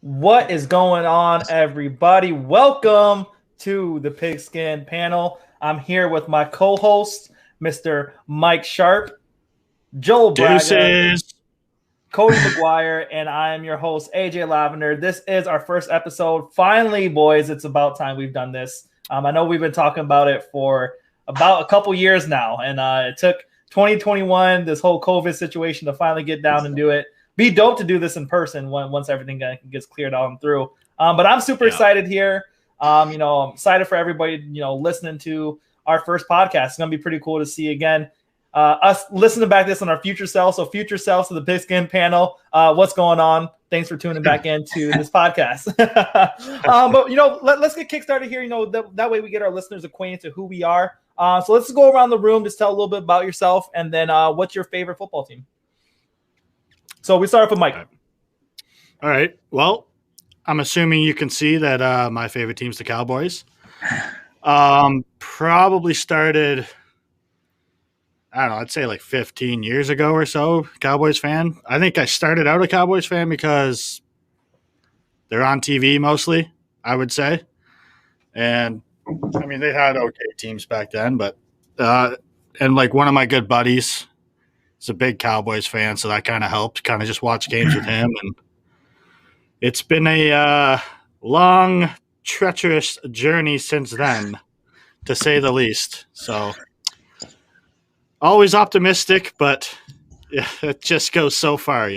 What is going on, everybody? Welcome to the Pigskin panel. I'm here with my co-host, Mr. Mike Sharp, Joel Braga, Deuces. Cody McGuire, and I am your host, AJ Lavender. This is our first episode. Finally, boys, it's about time we've done this. I know we've been talking about it for about a couple years now, and it took 2021, this whole COVID situation, to finally get down and do it. Be dope to do this in person once everything gets cleared out and through. But I'm super excited here. I'm excited for everybody, listening to our first podcast. It's going to be pretty cool to see again. Us listening back this on our future selves. So future selves to the Pigskin panel. What's going on? Thanks for tuning back into this podcast. But let's get kickstarted here. That way we get our listeners acquainted to who we are. So let's go around the room, just tell a little bit about yourself, and then what's your favorite football team? So we start off with Mike. All right. Well, I'm assuming you can see that my favorite team's the Cowboys. Probably started, I don't know, I'd say like 15 years ago or so, Cowboys fan. I think I started out a Cowboys fan because they're on TV mostly, I would say. And, I mean, they had okay teams back then, but and like one of my good buddies – he's a big Cowboys fan, so that kind of helped. Kind of just watch games with him, and it's been a long, treacherous journey since then, to say the least. So, always optimistic, but yeah, it just goes so far,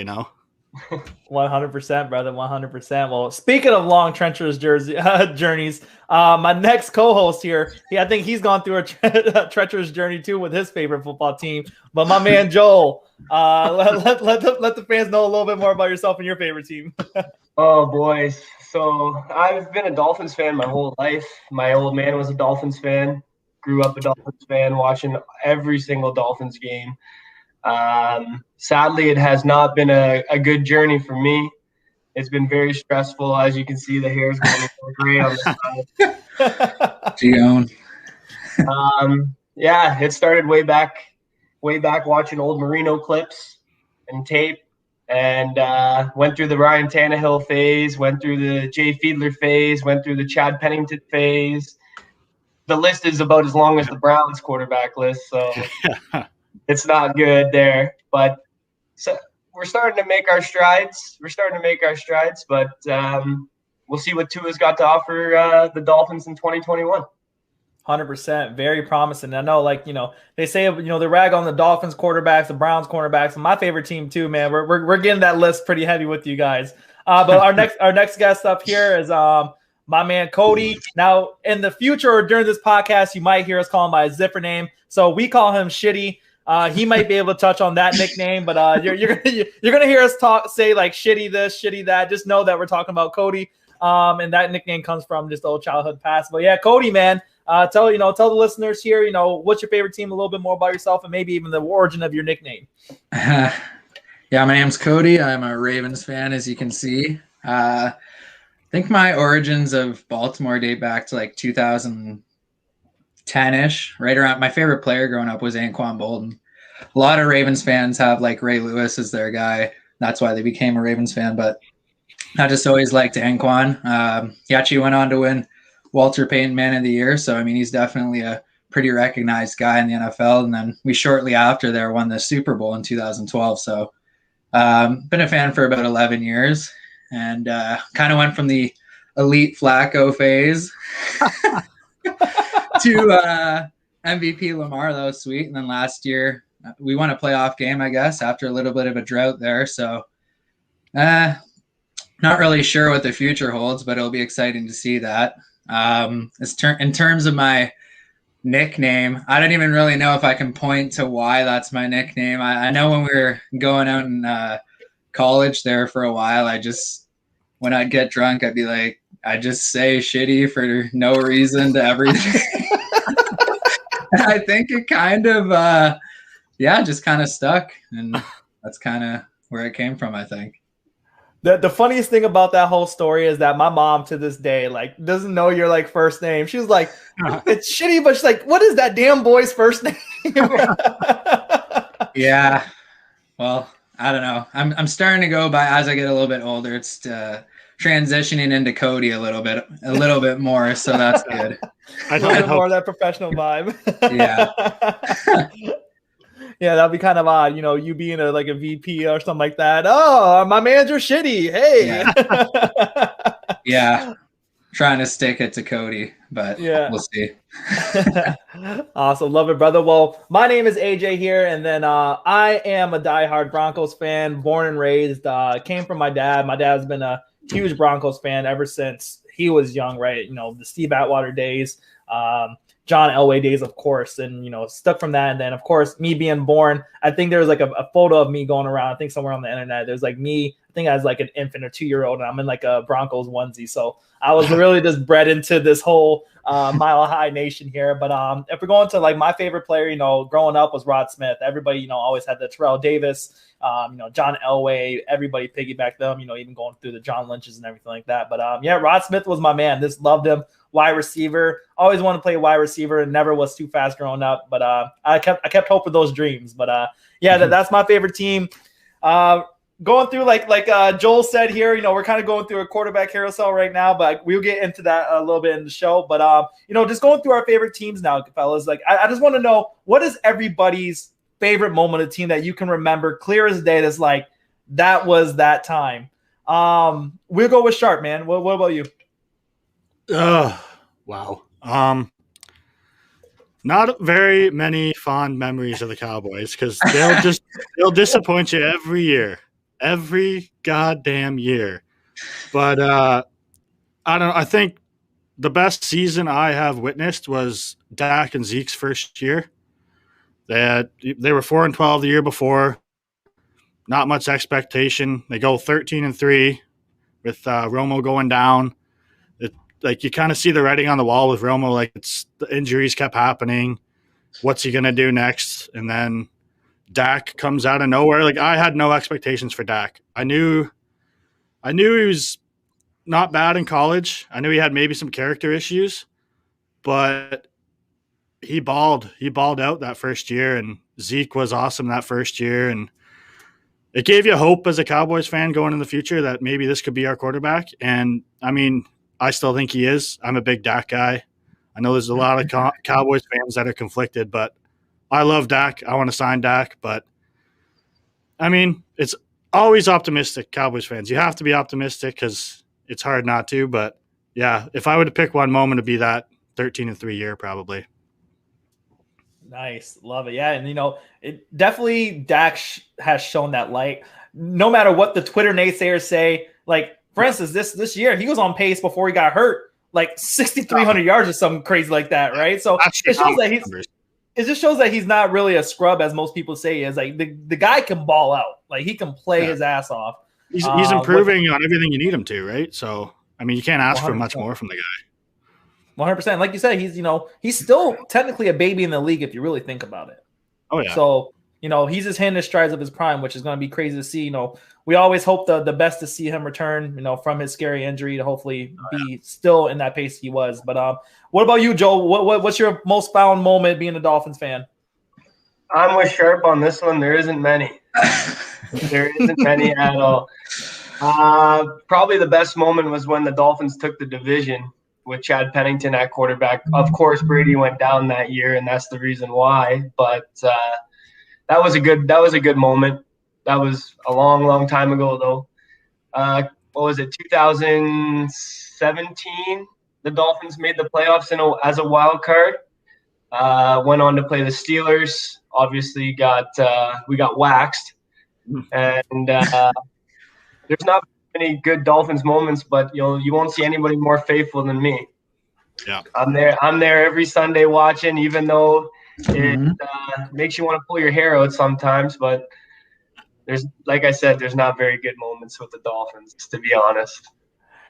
100%, brother, 100%. Well, speaking of long, treacherous journeys, my next co-host here, I think he's gone through a treacherous journey too with his favorite football team. But my man Joel, let the fans know a little bit more about yourself and your favorite team. Oh, boys. So I've been a Dolphins fan my whole life. My old man was a Dolphins fan. Grew up a Dolphins fan, watching every single Dolphins game. Sadly, it has not been a good journey for me. It's been very stressful. As you can see, the hair is going gray on the side. Yeah, it started way back watching old Marino clips and tape, and went through the Ryan Tannehill phase, went through the Jay Fiedler phase, went through the Chad Pennington phase. The list is about as long as the Browns quarterback list, so it's not good there. But so we're starting to make our strides. But we'll see what Tua's got to offer the Dolphins in 2021. 100%, very promising. I know, they say, they rag on the Dolphins quarterbacks, the Browns cornerbacks, and my favorite team too, man. We're getting that list pretty heavy with you guys. But our next guest up here is my man Cody. Now, in the future or during this podcast, you might hear us call him by his zipper name. So we call him Shitty. He might be able to touch on that nickname, but you're gonna hear us say like Shitty this, Shitty that. Just know that we're talking about Cody, and that nickname comes from just old childhood past. But yeah, Cody, man, tell the listeners here, what's your favorite team, a little bit more about yourself, and maybe even the origin of your nickname. Yeah, my name's Cody. I'm a Ravens fan, as you can see. I think my origins of Baltimore date back to like 2010-ish, right around. My favorite player growing up was Anquan Bolden. A lot of Ravens fans have like Ray Lewis as their guy. That's why they became a Ravens fan. But I just always liked Anquan. He actually went on to win Walter Payton Man of the Year. So, I mean, he's definitely a pretty recognized guy in the NFL. And then we shortly after there won the Super Bowl in 2012. So been a fan for about 11 years. And kind of went from the elite Flacco phase to MVP Lamar. That was sweet. And then last year we won a playoff game, I guess, after a little bit of a drought there. So not really sure what the future holds, but it'll be exciting to see that. In terms of my nickname, I don't even really know if I can point to why that's my nickname. I know when we were going out in college there for a while, when I'd get drunk, I'd be like, I just say Shitty for no reason to everything. And I think it kind of, just kind of stuck. And that's kind of where it came from, I think. The funniest thing about that whole story is that my mom to this day doesn't know your first name. She was like, it's Shitty, but she's like, what is that damn boy's first name? Yeah. Well, I don't know. I'm starting to go by, as I get a little bit older, it's transitioning into Cody a little bit more. So that's good. A little bit more of that professional vibe. Yeah. Yeah, that'd be kind of odd, you being a VP or something like that. Oh, my manager's shitty. Hey. Yeah. Trying to stick it to Cody, but we'll see. Awesome. Love it, brother. Well, my name is AJ here, and then I am a diehard Broncos fan, born and raised. Came from my dad. My dad's been a huge Broncos fan ever since he was young, right? The Steve Atwater days. John Elway days, of course, and stuck from that. And then, of course, me being born, I think there's a photo of me going around. I think somewhere on the internet, there's me. I think I was an infant or 2-year-old, and I'm in a Broncos onesie. So I was really just bred into this whole Mile High Nation here. But if we're going to my favorite player, growing up was Rod Smith. Everybody, always had the Terrell Davis, John Elway. Everybody piggybacked them. Even going through the John Lynches and everything like that. But Rod Smith was my man. Just loved him. Wide receiver. Always wanted to play wide receiver and never was too fast growing up. But I kept hope with those dreams. But that's my favorite team. Going through like Joel said here, we're kind of going through a quarterback carousel right now, but we'll get into that a little bit in the show. But just going through our favorite teams now, fellas. I just want to know, what is everybody's favorite moment of the team that you can remember clear as day? That's that was that time. We'll go with Sharp, man. What about you? Wow. Not very many fond memories of the Cowboys, because they'll disappoint you every goddamn year. But I don't know. I think the best season I have witnessed was Dak and Zeke's first year. They were 4-12 the year before. Not much expectation. They go 13-3 with Romo going down. You kind of see the writing on the wall with Romo. The injuries kept happening. What's he going to do next? And then Dak comes out of nowhere. I had no expectations for Dak. I knew he was not bad in college. I knew he had maybe some character issues, but he balled. He balled out that first year, and Zeke was awesome that first year. And it gave you hope as a Cowboys fan going in the future that maybe this could be our quarterback. And I still think he is. I'm a big Dak guy. I know there's a lot of Cowboys fans that are conflicted, but I love Dak. I want to sign Dak. But, it's always optimistic, Cowboys fans. You have to be optimistic because it's hard not to. But, yeah, if I were to pick one moment, it'd be that 13-3 year probably. Nice. Love it. Yeah, and, it definitely Dak has shown that light. No matter what the Twitter naysayers say, for instance, this year, he was on pace before he got hurt, 6,300 yards or something crazy like that, right? So it just shows that he's not really a scrub, as most people say he is. The guy can ball out. He can play his ass off. He's improving on everything you need him to, right? So, you can't ask 100%. For much more from the guy. 100%. Like you said, he's still technically a baby in the league if you really think about it. Oh, yeah. So, he's just hitting the strides of his prime, which is going to be crazy to see. We always hope the best to see him return, from his scary injury to hopefully be still in that pace he was. But what about you, Joel? What's your most fond moment being a Dolphins fan? I'm with Sharp on this one. There isn't many. There isn't many at all. Probably the best moment was when the Dolphins took the division with Chad Pennington at quarterback. Of course, Brady went down that year, and that's the reason why. But that was a good moment. That was a long, long time ago, though. What was it, 2017? The Dolphins made the playoffs as a wild card. Went on to play the Steelers. Obviously, we got waxed. And there's not many good Dolphins moments, but you won't see anybody more faithful than me. Yeah, I'm there every Sunday watching, even though it makes you want to pull your hair out sometimes, but like I said, there's not very good moments with the Dolphins, to be honest.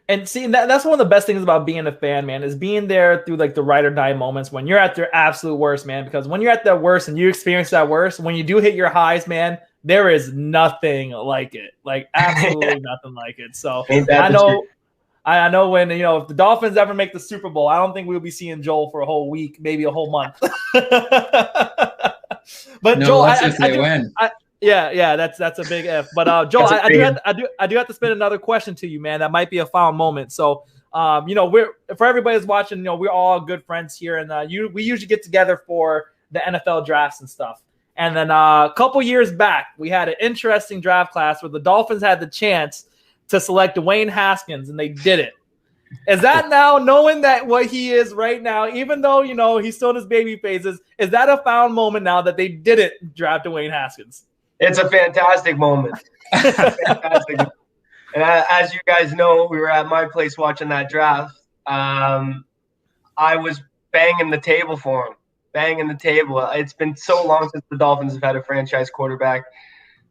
And see, that's one of the best things about being a fan, man, is being there through the ride or die moments when you're at their absolute worst, man. Because when you're at that worst and you experience that worst, when you do hit your highs, man, there is nothing like it, absolutely nothing like it. So I know when if the Dolphins ever make the Super Bowl, I don't think we'll be seeing Joel for a whole week, maybe a whole month. But no, Joel, if they win. Yeah, that's a big F. But Joel, I do have to spin another question to you, man. That might be a final moment. So, we're for everybody who's watching, we're all good friends here, and we usually get together for the NFL drafts and stuff. And then a couple years back, we had an interesting draft class where the Dolphins had the chance to select Dwayne Haskins, and they did it. Is that now, knowing that what he is right now, even though, he's still in his baby phases, is that a found moment now that they didn't draft Dwayne Haskins? It's a fantastic moment. Fantastic. And as you guys know, we were at my place watching that draft. I was banging the table for him. Banging the table. It's been so long since the Dolphins have had a franchise quarterback.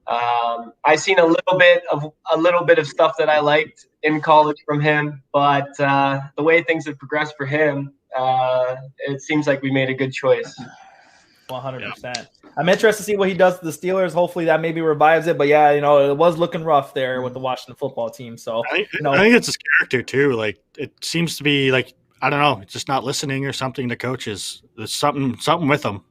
I seen a little bit of stuff that I liked in college from him, but the way things have progressed for him, it seems like we made a good choice. 100%. I'm interested to see what he does to the Steelers. Hopefully that maybe revives it. But yeah, it was looking rough there with the Washington football team. So I think it's his character too. Like, it seems to be like, I don't know, just not listening or something to coaches. There's something with him.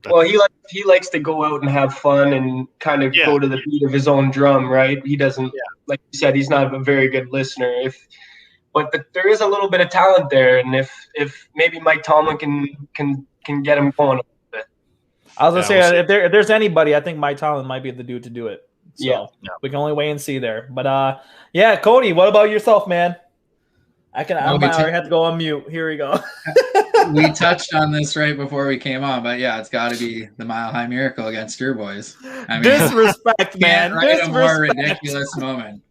Well, he likes to go out and have fun and kind of go to the beat of his own drum, right? He doesn't, like you said, he's not a very good listener. But there is a little bit of talent there, and if maybe Mike Tomlin can get him going a little bit. I was gonna say, if there's anybody, I think Mike Tomlin might be the dude to do it. So we can only wait and see there. But Cody, what about yourself, man? I have to go on mute. Here we go. We touched on this right before we came on, but yeah, it's got to be the Mile High Miracle against your boys. I mean, disrespect, man. Right, a more ridiculous moment.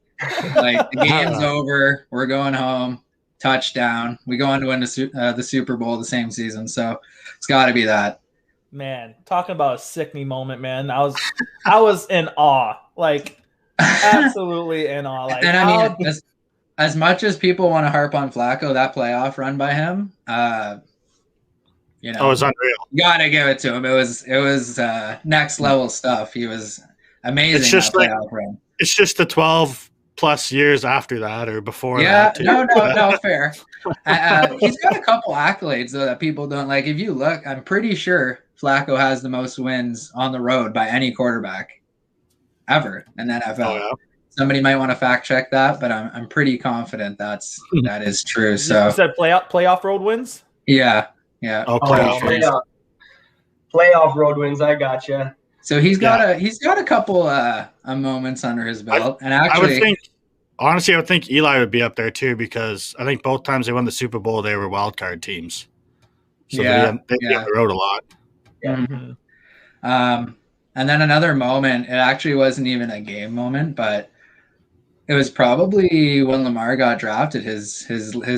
Like, the game's over, we're going home, touchdown. We go on to win the Super Bowl the same season, so it's got to be that. Man, talking about a sickening moment, man. I was in awe, like absolutely in awe. Like, and I mean, as much as people want to harp on Flacco, that playoff run by him, it was unreal. You gotta give it to him. It was next level stuff. He was amazing. It's just that playoff run. It's just the 12 plus years after that or before that. Too. No, fair. He's got a couple accolades though that people don't like. If you look, I'm pretty sure Flacco has the most wins on the road by any quarterback ever in the NFL. Oh, yeah. Somebody might want to fact check that, but I'm pretty confident that is true. So you said playoff road wins? Yeah. Oh, playoff road wins. I gotcha. So he's got a couple moments under his belt, and actually, I would think Eli would be up there too, because I think both times they won the Super Bowl, they were wild card teams. So they on the road a lot. Yeah. Mm-hmm. And then another moment. It actually wasn't even a game moment, but it was probably when Lamar got drafted. His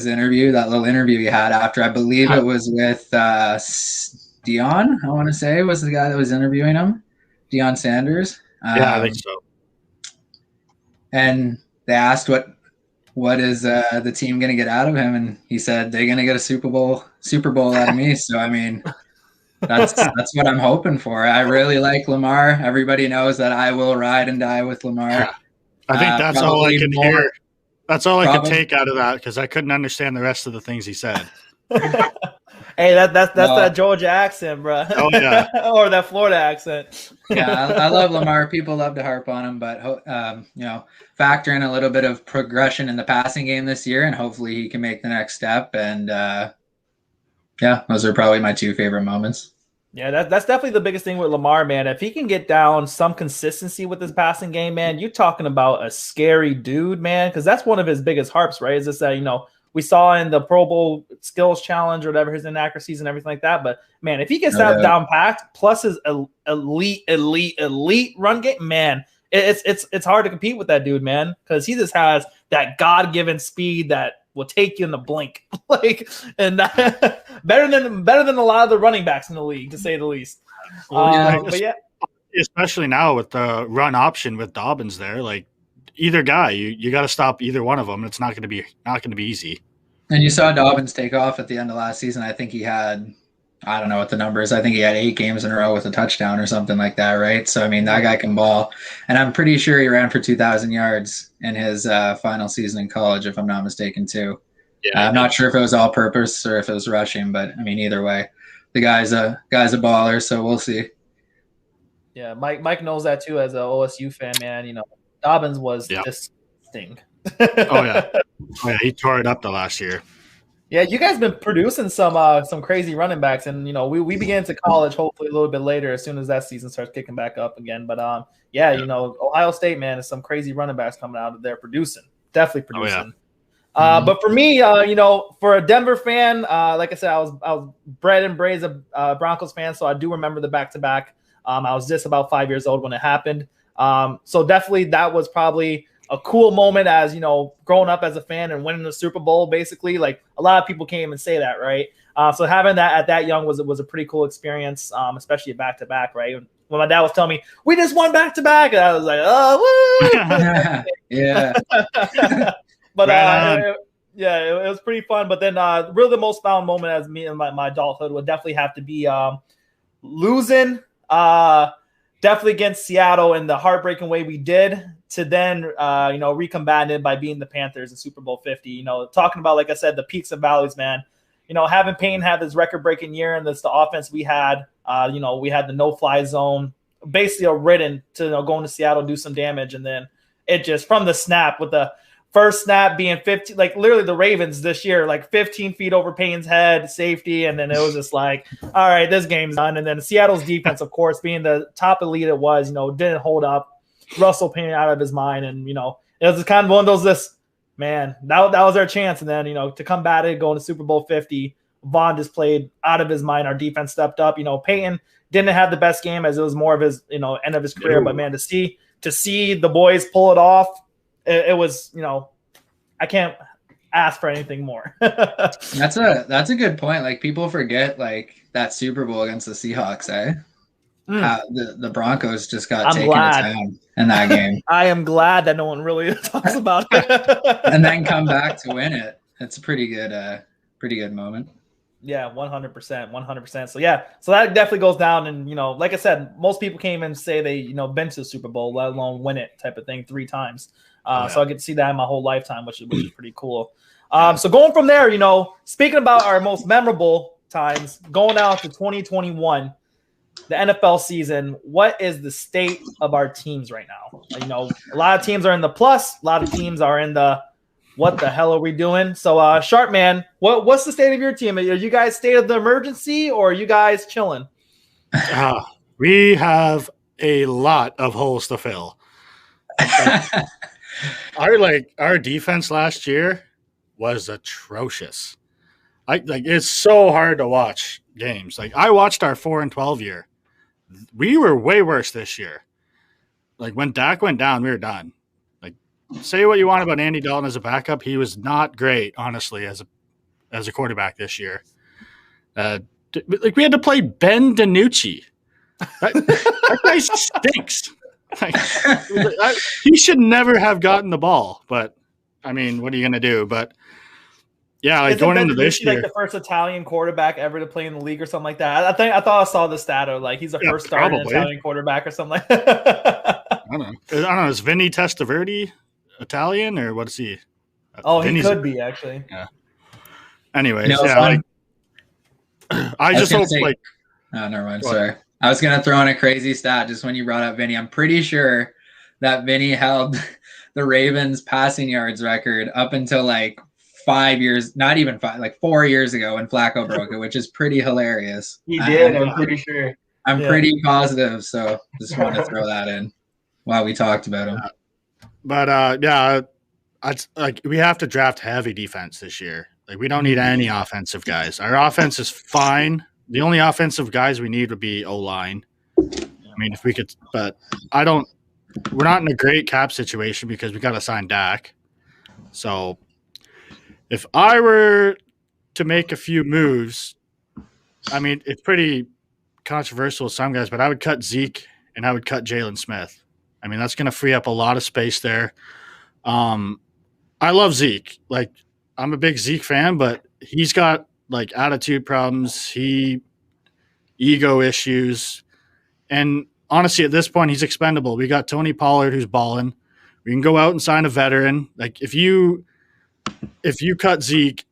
interview, that little interview he had after, I believe it was with Deion. I want to say was the guy that was interviewing him, Deion Sanders. I think so. And they asked what is the team going to get out of him, and he said they're going to get a Super Bowl out of me. So I mean, that's what I'm hoping for. I really like Lamar. Everybody knows that I will ride and die with Lamar. Yeah. I think that's all I can hear. That's all I could take out of that, because I couldn't understand the rest of the things he said. Hey, that's that Georgia accent, bro. Oh yeah, or that Florida accent. Yeah, I love Lamar. People love to harp on him, but factor in a little bit of progression in the passing game this year, and hopefully he can make the next step. And those are probably my two favorite moments. Yeah, that's definitely the biggest thing with Lamar, man. If he can get down some consistency with his passing game, man, you're talking about a scary dude, man, because that's one of his biggest harps, right? Is this that, we saw in the Pro Bowl skills challenge or whatever, his inaccuracies and everything like that. But, man, if he gets that down packed, plus his elite run game, man, it's hard to compete with that dude, man, because he just has that God-given speed that will take you in the blink, and better than a lot of the running backs in the league, to say the least. But yeah, especially now with the run option with Dobbins there, like either guy, you got to stop either one of them. It's not going to be easy. And you saw Dobbins take off at the end of last season. I think he had, I don't know what the number is. I think he had 8 games in a row with a touchdown or something like that, right? So, I mean, that guy can ball. And I'm pretty sure he ran for 2,000 yards in his final season in college, if I'm not mistaken, too. Yeah, I'm not sure if it was all-purpose or if it was rushing, but, I mean, either way, the guy's a baller, so we'll see. Yeah, Mike knows that too as an OSU fan, man. You know, Dobbins was disgusting. Oh yeah, he tore it up the last year. Yeah, you guys been producing some crazy running backs, and you know we begin to college hopefully a little bit later as soon as that season starts kicking back up again. But you know, Ohio State, man, is some crazy running backs coming out of there producing, definitely producing. But for me, you know, for a Denver fan, like I said, I was bred and raised a Broncos fan, so I do remember the back-to-back. I was just about 5 years old when it happened. So definitely that was probably a cool moment as, you know, growing up as a fan and winning the Super Bowl, basically. Like, a lot of people can't even say that, right? So having that at that young was a pretty cool experience, especially a back-to-back, right? When my dad was telling me, we just won back-to-back, and I was like, oh, woo! Yeah. But it was pretty fun. But then really the most fun moment as me and my adulthood would definitely have to be losing definitely against Seattle in the heartbreaking way we did, to then you know, recombated by beating the Panthers in Super Bowl 50. You know, talking about, like I said, the peaks and valleys, man. You know, having Payne have his record-breaking year, and that's the offense we had. You know, we had the no-fly zone, basically a ridden to, you know, going to Seattle, do some damage, and then it just from the snap, with the first snap being 15, like literally the Ravens this year, like 15 feet over Payne's head, safety, and then it was just like, all right, this game's done. And then Seattle's defense, of course, being the top elite it was, you know, didn't hold up. Russell Payne out of his mind, and you know, it was kind of one of those, man, that was our chance. And then, you know, to combat it, going to Super Bowl 50, Vaughn just played out of his mind. Our defense stepped up. You know, Payton didn't have the best game, as it was more of his, you know, end of his career. But man, to see the boys pull it off, it was, you know, I can't ask for anything more. That's a good point. Like, people forget, like, that Super Bowl against the Seahawks, eh? The Broncos just got taken to town in that game. I am glad that no one really talks about it. And then come back to win it. It's a pretty good moment. Yeah, 100%. So yeah, so that definitely goes down. And, you know, like I said, most people can't even say they, you know, been to the Super Bowl, let alone win it type of thing 3 times. So I get to see that in my whole lifetime, which is pretty cool. So going from there, you know, speaking about our most memorable times, going out to 2021, the NFL season, what is the state of our teams right now? You know, a lot of teams are in the plus, a lot of teams are in the what the hell are we doing? So, Sharp Man, what's the state of your team? Are you guys state of the emergency, or are you guys chilling? We have a lot of holes to fill. Our defense last year was atrocious. It's so hard to watch games. Like, I watched our 4-12 year. We were way worse this year. Like, when Dak went down, we were done. Like, say what you want about Andy Dalton as a backup, he was not great, honestly, as a quarterback this year. We had to play Ben DiNucci. That guy stinks. He should never have gotten the ball, but I mean, what are you going to do? But yeah, like, going into this year, like the first Italian quarterback ever to play in the league or something like that. I thought I saw the stat of, like, he's the first starting Italian quarterback or something like that. I don't know. Is Vinny Testaverde Italian, or what's he? He could be, actually. Yeah. Anyways, I just hope Oh, never mind. Sorry. I was going to throw in a crazy stat just when you brought up Vinny. I'm pretty sure that Vinny held the Ravens passing yards record up until like 5 years, not even 5, like 4 years ago when Flacco broke it, which is pretty hilarious. He did, I'm pretty sure. I'm pretty positive, so just want to throw that in while we talked about him. But we have to draft heavy defense this year. Like, we don't need any offensive guys. Our offense is fine. The only offensive guys we need would be O-line. I mean, if we could, but we're not in a great cap situation because we got to sign Dak. So if I were to make a few moves, I mean, it's pretty controversial with some guys, but I would cut Zeke and I would cut Jalen Smith. I mean, that's going to free up a lot of space there. I love Zeke. Like, I'm a big Zeke fan, but he's got, like, attitude problems, ego issues. And honestly, at this point, he's expendable. We got Tony Pollard who's balling. We can go out and sign a veteran. Like, if you cut Zeke,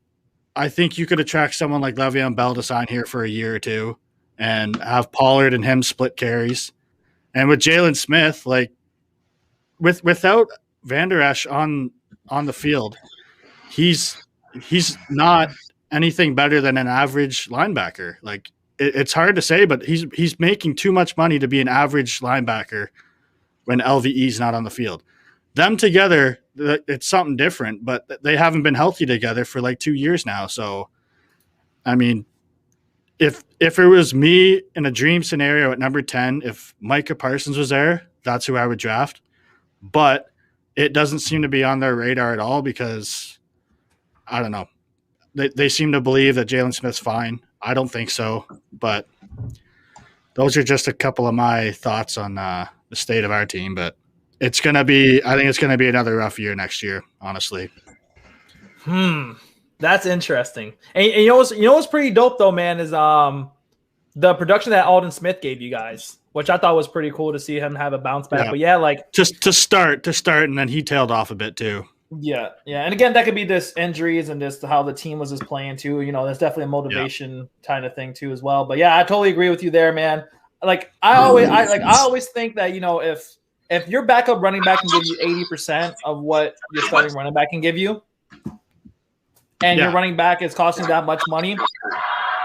I think you could attract someone like Le'Veon Bell to sign here for a year or two and have Pollard and him split carries. And with Jalen Smith, like without Van Der Esch on the field, he's not anything better than an average linebacker. Like it's hard to say, but he's making too much money to be an average linebacker when LVE is not on the field. Them together, it's something different, but they haven't been healthy together for like 2 years now. So, I mean, if it was me in a dream scenario at number 10, if Micah Parsons was there, that's who I would draft. But it doesn't seem to be on their radar at all because, I don't know, they seem to believe that Jalen Smith's fine. I don't think so, but those are just a couple of my thoughts on the state of our team. But I think it's going to be another rough year next year, honestly. That's interesting. And you know what's pretty dope though, man, is the production that Aldon Smith gave you guys, which I thought was pretty cool to see him have a bounce back. Yeah. But yeah, like just to start, and then he tailed off a bit too. Yeah. And again, that could be just injuries and just how the team was just playing too. You know, that's definitely a motivation kind of thing too as well. But yeah, I totally agree with you there, man. Like I always think that, you know, if your backup running back can give you 80% of what your starting running back can give you, and your running back is costing that much money,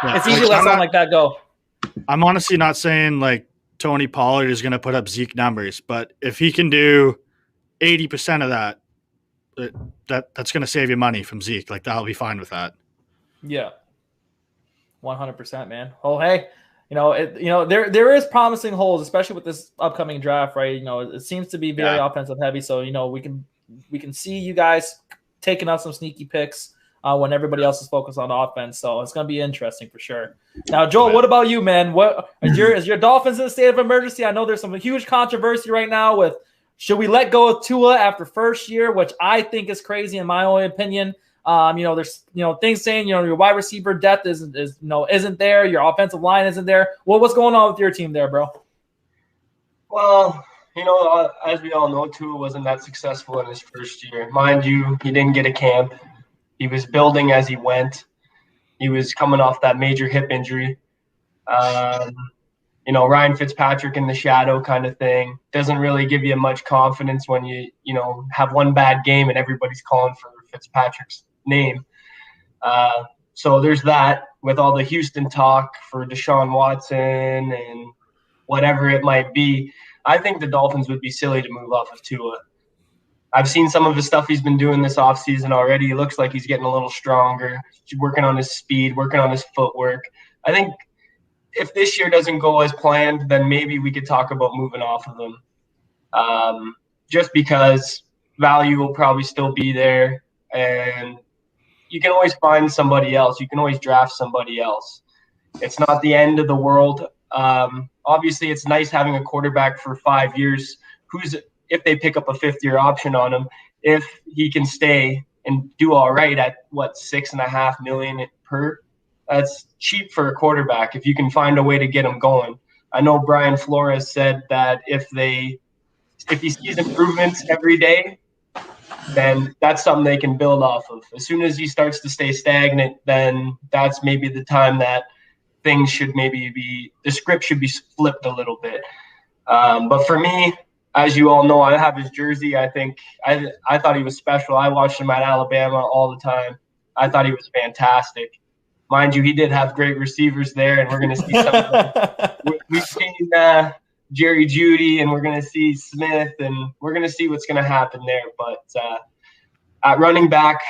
it's easy to let something like that go. I'm honestly not saying like Tony Pollard is going to put up Zeke numbers, but if he can do 80% of that, that's going to save you money from Zeke. Like I'll be fine with that. Yeah, 100%, man. Oh, hey, there is promising holes, especially with this upcoming draft, right? You know, it seems to be very offensive heavy, so you know we can see you guys taking out some sneaky picks when everybody else is focused on offense. So it's going to be interesting for sure. Now, Joel, what about you, man? What is your Dolphins in a state of emergency? I know there's some huge controversy right now with. Should we let go of Tua after first year, which I think is crazy in my own opinion? There's things saying your wide receiver depth isn't there, your offensive line isn't there. Well, what's going on with your team there, bro? Well, as we all know, Tua wasn't that successful in his first year. Mind you, he didn't get a camp. He was building as he went. He was coming off that major hip injury. Ryan Fitzpatrick in the shadow kind of thing doesn't really give you much confidence when you have one bad game and everybody's calling for Fitzpatrick's name. So there's that with all the Houston talk for Deshaun Watson and whatever it might be. I think the Dolphins would be silly to move off of Tua. I've seen some of the stuff he's been doing this offseason already. He looks like he's getting a little stronger, working on his speed, working on his footwork. I think if this year doesn't go as planned, then maybe we could talk about moving off of them. Just because value will probably still be there, and you can always find somebody else. You can always draft somebody else. It's not the end of the world. Obviously, it's nice having a quarterback for 5 years if they pick up a fifth-year option on him, if he can stay and do all right at, $6.5 million per. That's cheap for a quarterback if you can find a way to get him going. I know Brian Flores said that if he sees improvements every day, then that's something they can build off of. As soon as he starts to stay stagnant, then that's maybe the time that things should the script should be flipped a little bit. But for me, as you all know, I have his jersey. I think I thought he was special. I watched him at Alabama all the time. I thought he was fantastic. Mind you, he did have great receivers there, and we're going to see some of them. We've seen Jerry Jeudy, and we're going to see Smith, and we're going to see what's going to happen there. But at running back,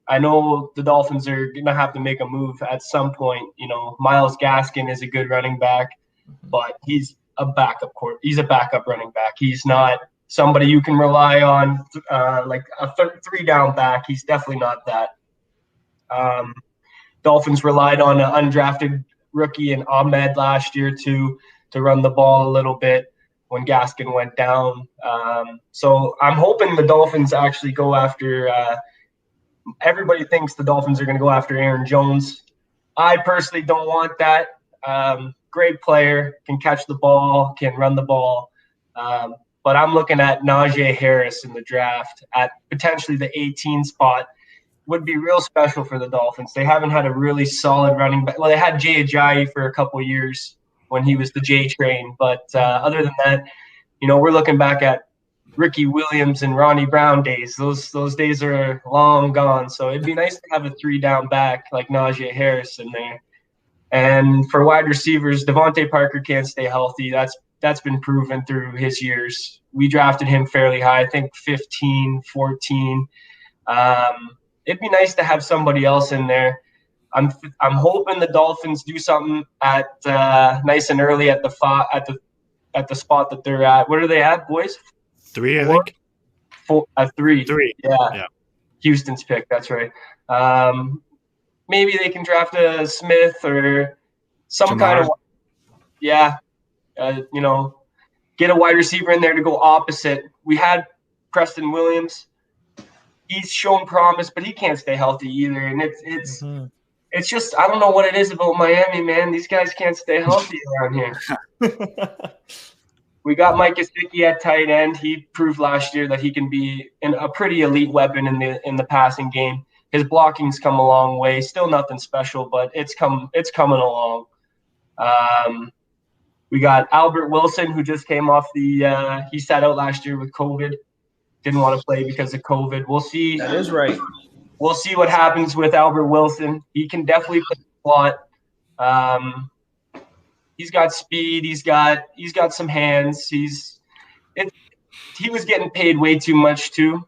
I know the Dolphins are going to have to make a move at some point. Myles Gaskin is a good running back, but he's a backup running back. He's not somebody you can rely on like a three-down back. He's definitely not that. Dolphins relied on an undrafted rookie in Ahmed last year to run the ball a little bit when Gaskin went down. So I'm hoping the Dolphins actually go after everybody thinks the Dolphins are going to go after Aaron Jones. I personally don't want that. Great player, can catch the ball, can run the ball. But I'm looking at Najee Harris in the draft at potentially the 18 spot. Would be real special for the Dolphins. They haven't had a really solid running back. Well, they had Jay Ajayi for a couple of years when he was the J train. But other than that, we're looking back at Ricky Williams and Ronnie Brown days. Those days are long gone. So it'd be nice to have a 3-down back like Najee Harris in there. And for wide receivers, Devontae Parker can't stay healthy. That's been proven through his years. We drafted him fairly high, I think 15, 14. It'd be nice to have somebody else in there. I'm hoping the Dolphins do something at nice and early at the spot that they're at. What are they at, boys? 3, I think. 4, 3. 3. Yeah. Houston's pick. That's right. Maybe they can draft a Smith or some kind of get a wide receiver in there to go opposite. We had Preston Williams. He's shown promise, but he can't stay healthy either. And it's just, I don't know what it is about Miami, man. These guys can't stay healthy around here. We got Mike Gesicki at tight end. He proved last year that he can be a pretty elite weapon in the passing game. His blocking's come a long way. Still nothing special, but it's coming along. We got Albert Wilson, who just came off he sat out last year with COVID. Didn't want to play because of COVID. We'll see. That is right. We'll see what happens with Albert Wilson. He can definitely play the slot. He's got speed. He's got some hands. He was getting paid way too much too.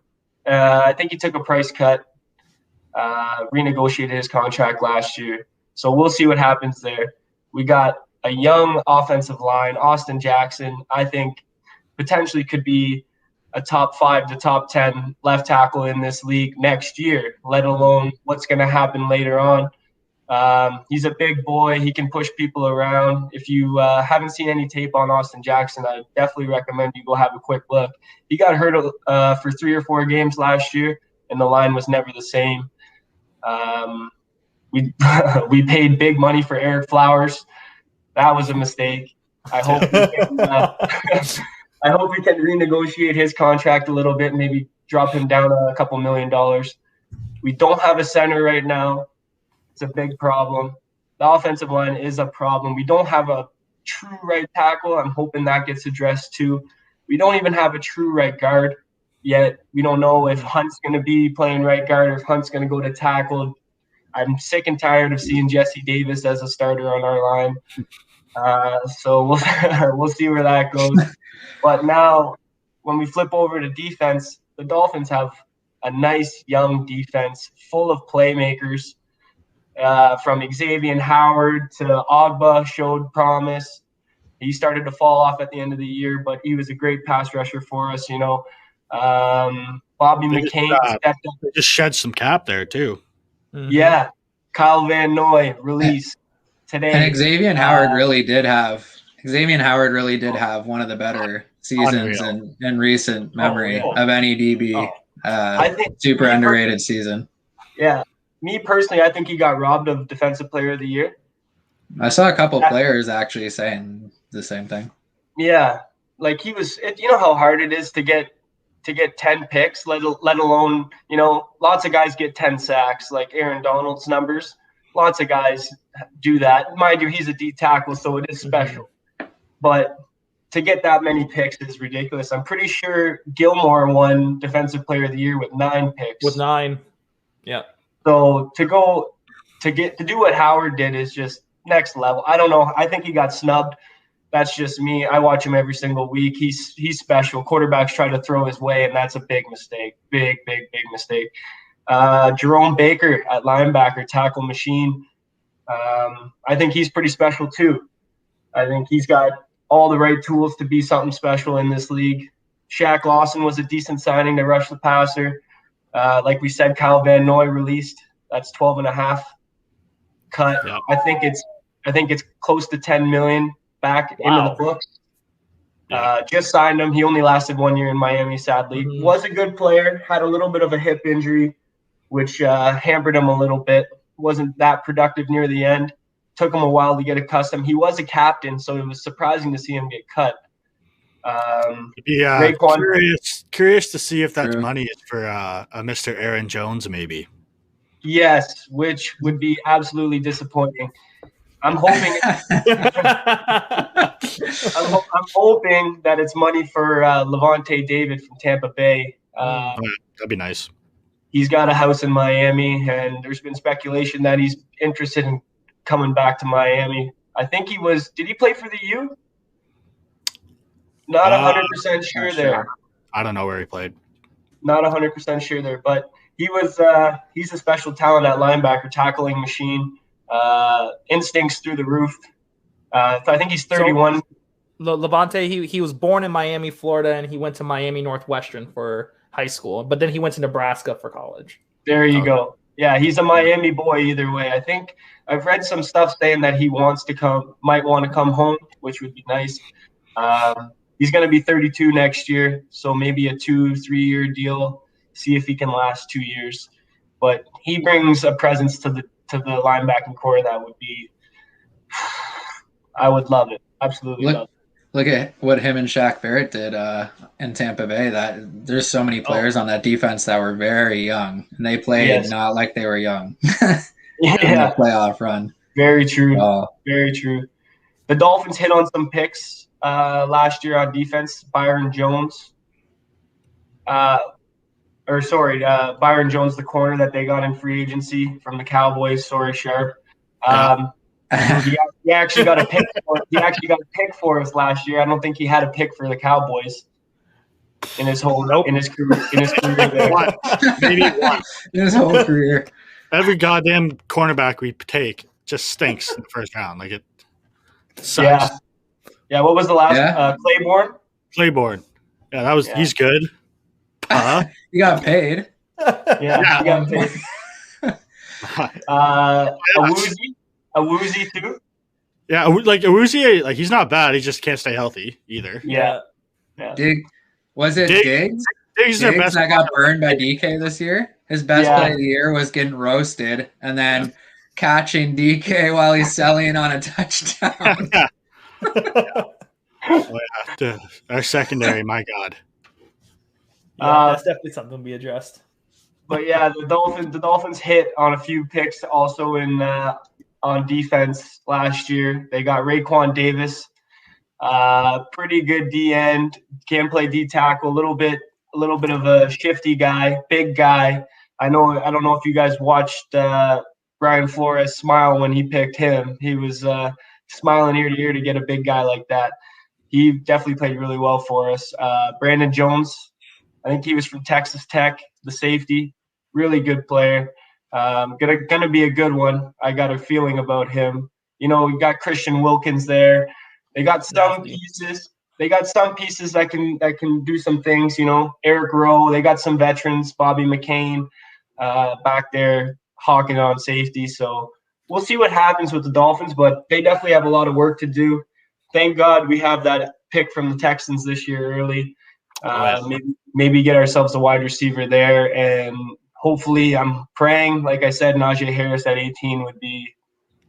I think he took a price cut. Renegotiated his contract last year. So we'll see what happens there. We got a young offensive line, Austin Jackson. I think potentially could be a top 5 to top 10 left tackle in this league next year, let alone what's going to happen later on. He's a big boy. He can push people around. If you haven't seen any tape on Austin Jackson, I definitely recommend you go have a quick look. He got hurt for 3 or 4 games last year, and the line was never the same. We paid big money for Eric Flowers. That was a mistake. I hope we can renegotiate his contract a little bit, maybe drop him down a couple $1 million. We don't have a center right now. It's a big problem. The offensive line is a problem. We don't have a true right tackle. I'm hoping that gets addressed too. We don't even have a true right guard yet. We don't know if Hunt's going to be playing right guard or if Hunt's going to go to tackle. I'm sick and tired of seeing Jesse Davis as a starter on our line. So we'll see where that goes. But now when we flip over to defense, the Dolphins have a nice young defense full of playmakers. From Xavier Howard to Ogba showed promise. He started to fall off at the end of the year, but he was a great pass rusher for us, Bobby McCain stepped up. They just shed some cap there too. Mm-hmm. Yeah. Kyle Van Noy released today. And Xavier Howard really did have one of the better seasons in recent memory of any DB. I think super underrated season. Yeah. Me personally, I think he got robbed of Defensive Player of the Year. I saw a couple players actually saying the same thing. Yeah. Like he was, you know how hard it is to get 10 picks, let alone, lots of guys get 10 sacks, like Aaron Donald's numbers. Lots of guys do that. Mind you, he's a D tackle, so it is special. Mm-hmm. But to get that many picks is ridiculous. I'm pretty sure Gilmore won Defensive Player of the Year with 9 picks. With 9. Yeah. So to do what Howard did is just next level. I don't know. I think he got snubbed. That's just me. I watch him every single week. He's special. Quarterbacks try to throw his way, and that's a big mistake. Big mistake. Jerome Baker at linebacker, tackle machine. I think he's pretty special too. I think he's got all the right tools to be something special in this league. Shaq Lawson was a decent signing to rush the passer. Like we said, Kyle Van Noy released. That's 12.5 cut. Yep. I think it's close to 10 million back into the books. Just signed him. He only lasted 1 year in Miami, sadly. Mm-hmm. Was a good player. Had a little bit of a hip injury, which hampered him a little bit. Wasn't that productive near the end. Took him a while to get accustomed. He was a captain, so it was surprising to see him get cut. Curious to see if that money is for a Mr. Aaron Jones, maybe. Yes, which would be absolutely disappointing. I'm hoping. I'm hoping that it's money for Levante David from Tampa Bay. That'd be nice. He's got a house in Miami, and there's been speculation that he's interested in coming back to Miami. I think he was. Did he play for the U? Not 100% sure there. I don't know where he played. Not 100% sure there, but he was. He's a special talent at linebacker, tackling machine, instincts through the roof. So I think he's 31. So, Levante, he was born in Miami, Florida, and he went to Miami Northwestern for high school, but then he went to Nebraska for college. There you go. Yeah, he's a Miami boy either way. I think I've read some stuff saying that he might want to come home, which would be nice. He's going to be 32 next year, so maybe a 2-3 year deal. See if he can last 2 years. But he brings a presence to the linebacking core that would be. I would love it. Absolutely love it. Look at what him and Shaq Barrett did in Tampa Bay. That there's so many players on that defense that were very young, and they played not like they were young. In the playoff run. Very true. Very true. The Dolphins hit on some picks last year on defense. Byron Jones, Byron Jones, the corner that they got in free agency from the Cowboys. Sorry, Sharp. He actually got a pick. He actually got a pick for us last year. I don't think he had a pick for the Cowboys in his whole in his career there. Maybe one. In his whole career. Every goddamn cornerback we take just stinks in the first round. Like it sucks. Yeah. What was the last? Claiborne. Claiborne. Yeah, that was. He's good. He got paid. He got paid. Awuzie too. Yeah, like Awuzie, like he's not bad. He just can't stay healthy either. Yeah. Was it Diggs? Diggs that got burned by DK this year. His best play of the year was getting roasted and then catching DK while he's selling on a touchdown. Our secondary, my God. That's definitely something to be addressed. But yeah, the Dolphins hit on a few picks also in on defense last year. They got Raekwon Davis, pretty good D end, can play D tackle, a little bit of a shifty guy, big guy. I don't know if you guys watched Brian Flores smile when he picked him. He was smiling ear to ear to get a big guy like that. He definitely played really well for us. Brandon Jones, I think he was from Texas Tech, the safety, really good player. Gonna be a good one. I got a feeling about him. We got Christian Wilkins there. They got some pieces. They got some pieces that can do some things. Eric Rowe. They got some veterans. Bobby McCain back there hawking on safety. So we'll see what happens with the Dolphins, but they definitely have a lot of work to do. Thank God we have that pick from the Texans this year early. Maybe get ourselves a wide receiver there, and hopefully, I'm praying, like I said, Najee Harris at 18 would be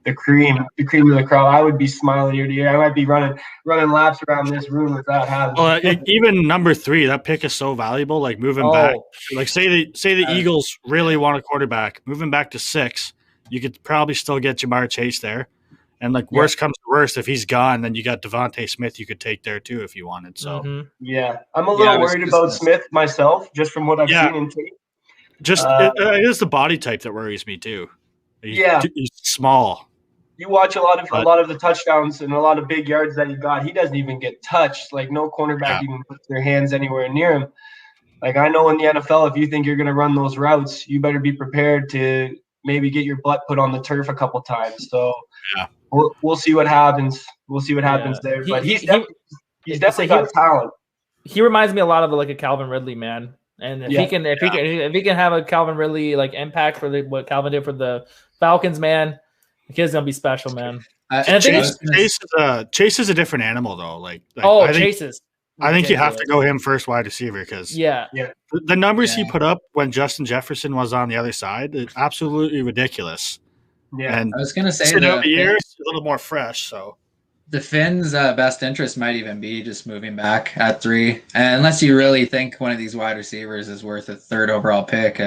the cream of the crop. I would be smiling ear to ear. I might be running laps around this room if that happens. Well, even number 3, that pick is so valuable. Like moving back, like say the Eagles really want a quarterback, moving back to 6, you could probably still get Jamar Chase there. And like worst comes to worst, if he's gone, then you got Devontae Smith you could take there too if you wanted. So I'm a little worried about Smith myself, just from what I've seen in tape. Just it is the body type that worries me too. He's small. You watch a lot of the touchdowns and a lot of big yards that he got. He doesn't even get touched. Like no cornerback even puts their hands anywhere near him. Like I know in the NFL, if you think you're going to run those routes, you better be prepared to maybe get your butt put on the turf a couple times. So we'll see what happens. We'll see what happens there. But he's definitely got talent. He reminds me a lot of like a Calvin Ridley, man. And if he can have a Calvin Ridley like impact for what Calvin did for the Falcons, man, the kid's gonna be special, man. And Chase is a different animal though. Chase. I think you have to go him first wide receiver because the numbers he put up when Justin Jefferson was on the other side is absolutely ridiculous. Yeah, and I was gonna say the year is a little more fresh. So the Finns' best interest might even be just moving back at 3, and unless you really think one of these wide receivers is worth a 3rd overall pick.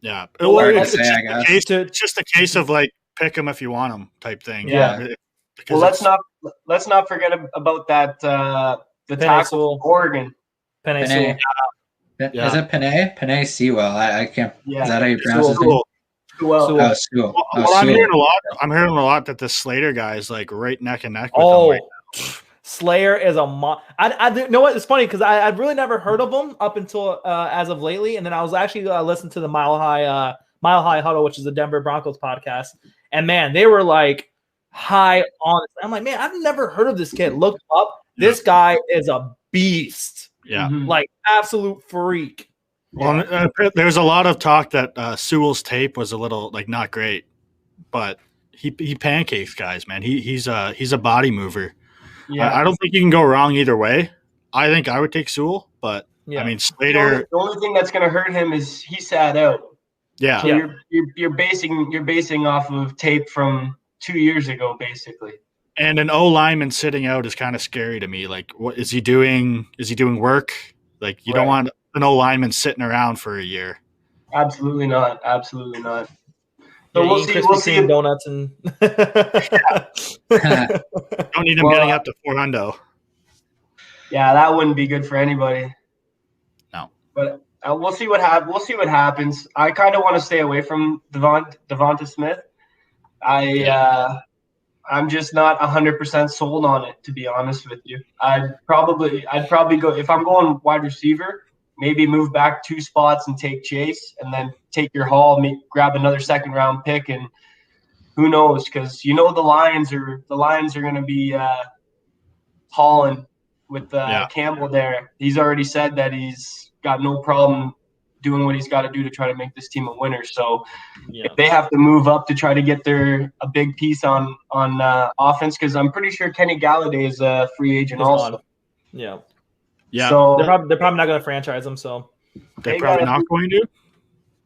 It's just a case of like pick him if you want him type thing. Yeah. Because Well, let's not forget about that the tackle from Oregon. Penei Penei. Sewell. Is it Penei? Penei Sewell. I can't. Yeah. Is that how you pronounce his name? Sewell. Well, Oh, Sewell. Well, I'm hearing a lot that the Slater guy is like right neck and neck with him right now. Slayer is a I know what, it's funny because I've really never heard of him up until as of lately, and then I was actually listening to the Mile High Huddle, which is the Denver Broncos podcast, and man, they were like high on it. I'm like, man, I've never heard of this kid. Look up, this guy is a beast. Yeah, like absolute freak. Well, there's a lot of talk that Sewell's tape was a little like not great, but he pancakes guys, man. He's a body mover. Yeah, I don't think you can go wrong either way. I think I would take Sewell, but I mean Slater. The only thing that's going to hurt him is he sat out. Yeah, so you're basing off of tape from 2 years ago, basically. And an O lineman sitting out is kind of scary to me. Like, what is he doing? Is he doing work? Like, you don't want an O lineman sitting around for a year. Absolutely not. Absolutely not. So we'll see donuts and don't need him getting up to 400. Yeah, that wouldn't be good for anybody. No, but we'll see what happens. I kind of want to stay away from Devonta Smith. I'm just not 100% sold on it, to be honest with you. I'd probably go, if I'm going wide receiver, maybe move back 2 spots and take Chase, and then take your haul, grab another second-round pick, and who knows? Because the Lions are going to be hauling with Campbell there. He's already said that he's got no problem doing what he's got to do to try to make this team a winner. So if they have to move up to try to get a big piece on offense, because I'm pretty sure Kenny Galladay is a free agent also. Yeah. Yeah, so they're probably not going to franchise him. So they're probably not going to.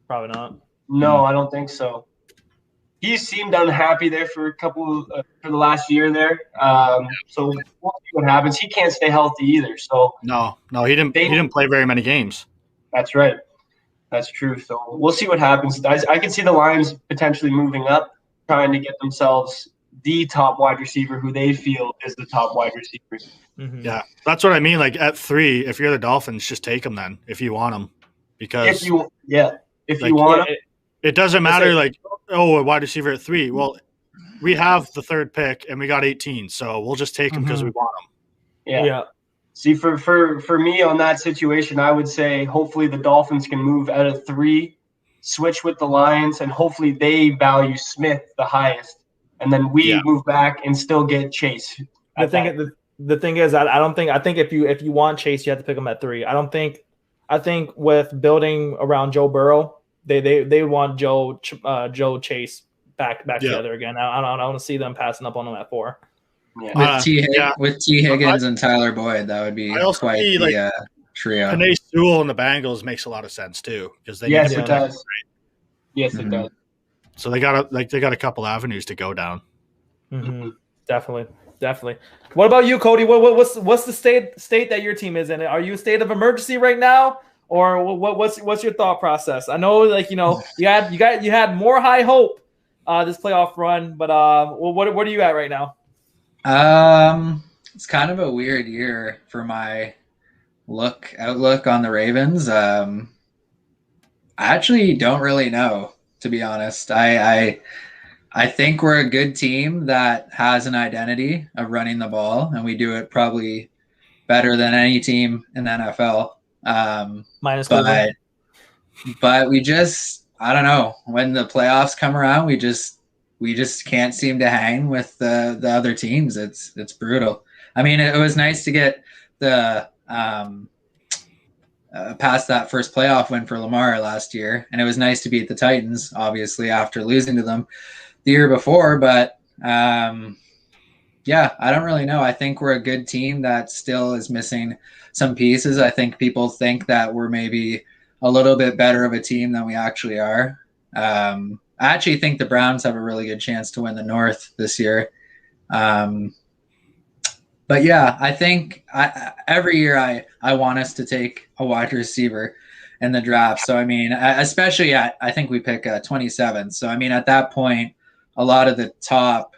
Probably not. No, I don't think so. He seemed unhappy there for for the last year there. So we'll see what happens. He can't stay healthy either. So no, he didn't. He didn't play very many games. That's right. That's true. So we'll see what happens. I can see the Lions potentially moving up, trying to get themselves the top wide receiver who they feel is the top wide receiver. Mm-hmm. Yeah, that's what I mean. Like at 3, if you're the Dolphins, just take them then if you want them, because if you want them, it doesn't matter. A wide receiver at 3. Well, we have the 3rd pick and we got 18, so we'll just take them because we want them. Yeah. See, for me on that situation, I would say hopefully the Dolphins can move out of 3, switch with the Lions, and hopefully they value Smith the highest, and then we move back and still get Chase. The thing is, I think if you want Chase, you have to pick him at 3. I think with building around Joe Burrow, they want Joe Chase back together again. I don't want to see them passing up on him at 4. Yeah. With T. Higgins and Tyler Boyd, that would be quite the trio. Penei Sewell and the Bengals makes a lot of sense too, because it does. Yes, it does. So they got a couple avenues to go down. Mm-hmm. Definitely. What about you, Cody? What's the state that your team is in? Are you a state of emergency right now, or what's your thought process? I know, you had more high hope this playoff run, but what are you at right now? It's kind of a weird year for my outlook on the Ravens. I actually don't really know, to be honest. I think we're a good team that has an identity of running the ball, and we do it probably better than any team in the NFL. Minus but we just, I don't know, when the playoffs come around, we just can't seem to hang with the other teams. It's brutal. I mean, it was nice to get the past that first playoff win for Lamar last year, and it was nice to beat the Titans, obviously, after losing to them the year before. But I don't really know. I think we're a good team that still is missing some pieces. I think people think that we're maybe a little bit better of a team than we actually are. I actually think the Browns have a really good chance to win the North this year. But yeah, I think every year I want us to take a wide receiver in the draft. So, I mean, especially I think we pick 27. So, I mean, at that point, a lot of the top,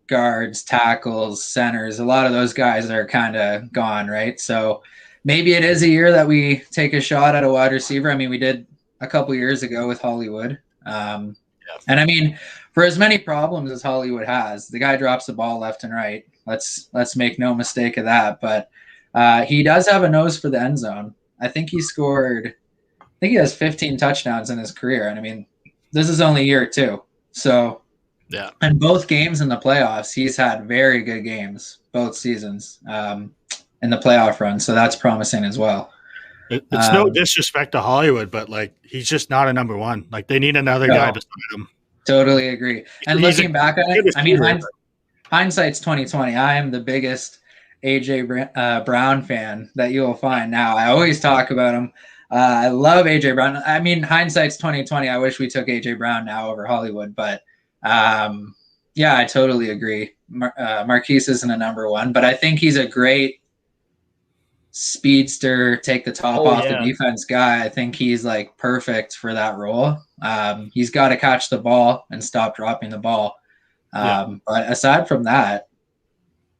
guards, tackles, centers, a lot of those guys are kind of gone, right? So maybe it is a year that we take a shot at a wide receiver. I mean, we did a couple years ago with Hollywood. And I mean, for as many problems as Hollywood has, the guy drops the ball left and right. Let's make no mistake of that. But he does have a nose for the end zone. I think he has 15 touchdowns in his career. And I mean, this is only year 2. So, yeah. And both games in the playoffs, he's had very good games, both seasons in the playoff run. So that's promising as well. It's no disrespect to Hollywood, but like, he's just not a number one. Like, they need another guy beside him. Totally agree. And looking back at it, I mean, hindsight's 2020. I am the biggest AJ Brown fan that you will find now. I always talk about him. I love AJ Brown. I mean, hindsight's 2020. I wish we took AJ Brown now over Hollywood, but yeah, I totally agree. Marquise isn't a number one, but I think he's a great speedster, take the top off the defense guy. I think he's like perfect for that role. He's got to catch the ball and stop dropping the ball. But aside from that,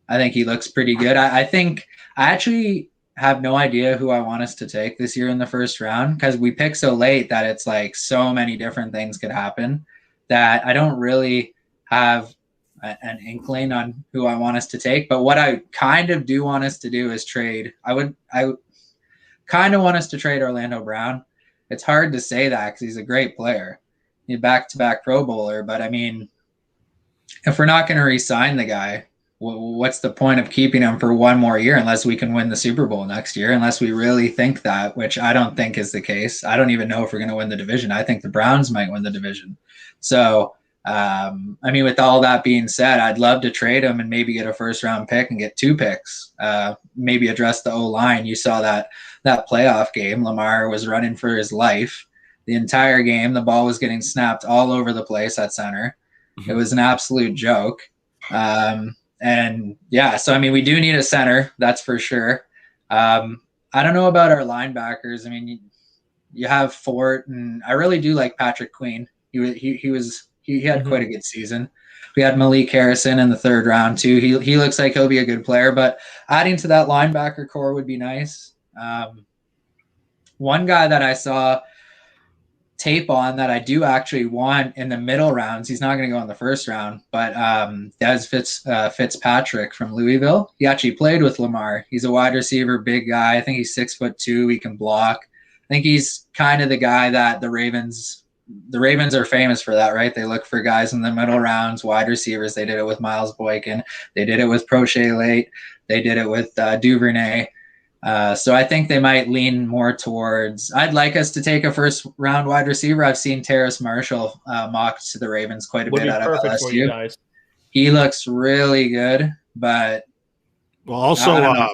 I think he looks pretty good. I think I actually have no idea who I want us to take this year in the first round, because we pick so late that it's like so many different things could happen that I don't really have an inkling on who I want us to take. But what I kind of do want us to do is trade. I kind of want us to trade Orlando Brown. It's hard to say that because he's a great player. He's a back-to-back Pro Bowler. But I mean, if we're not going to re-sign the guy, what's the point of keeping him for one more year unless we can win the Super Bowl next year, unless we really think that, which I don't think is the case. I don't even know if we're going to win the division. I think the Browns might win the division. So, I mean, with all that being said, I'd love to trade him and maybe get a first-round pick and get 2 picks, maybe address the O-line. You saw that playoff game. Lamar was running for his life the entire game. The ball was getting snapped all over the place at center. It was an absolute joke. And yeah, so I mean, we do need a center, that's for sure. I don't know about our linebackers. I mean, you have Fort, and I really do like Patrick Queen. He had quite a good season. We had Malik Harrison in the 3rd round too. He looks like he'll be a good player, but adding to that linebacker core would be nice. One guy that I saw tape on that I do actually want in the middle rounds, he's not going to go in the 1st round, but Des Fitzpatrick from Louisville. He actually played with Lamar. He's a wide receiver, big guy. I think he's 6'2". He can block. I think he's kind of the guy that the Ravens are famous for that, right? They look for guys in the middle rounds, wide receivers. They did it with Miles Boykin. They did it with Prochet late. They did it with Duvernay. So I think they might lean more towards, I'd like us to take a 1st-round wide receiver. I've seen Terrace Marshall mocked to the Ravens quite a bit out of LSU. He looks really good, but also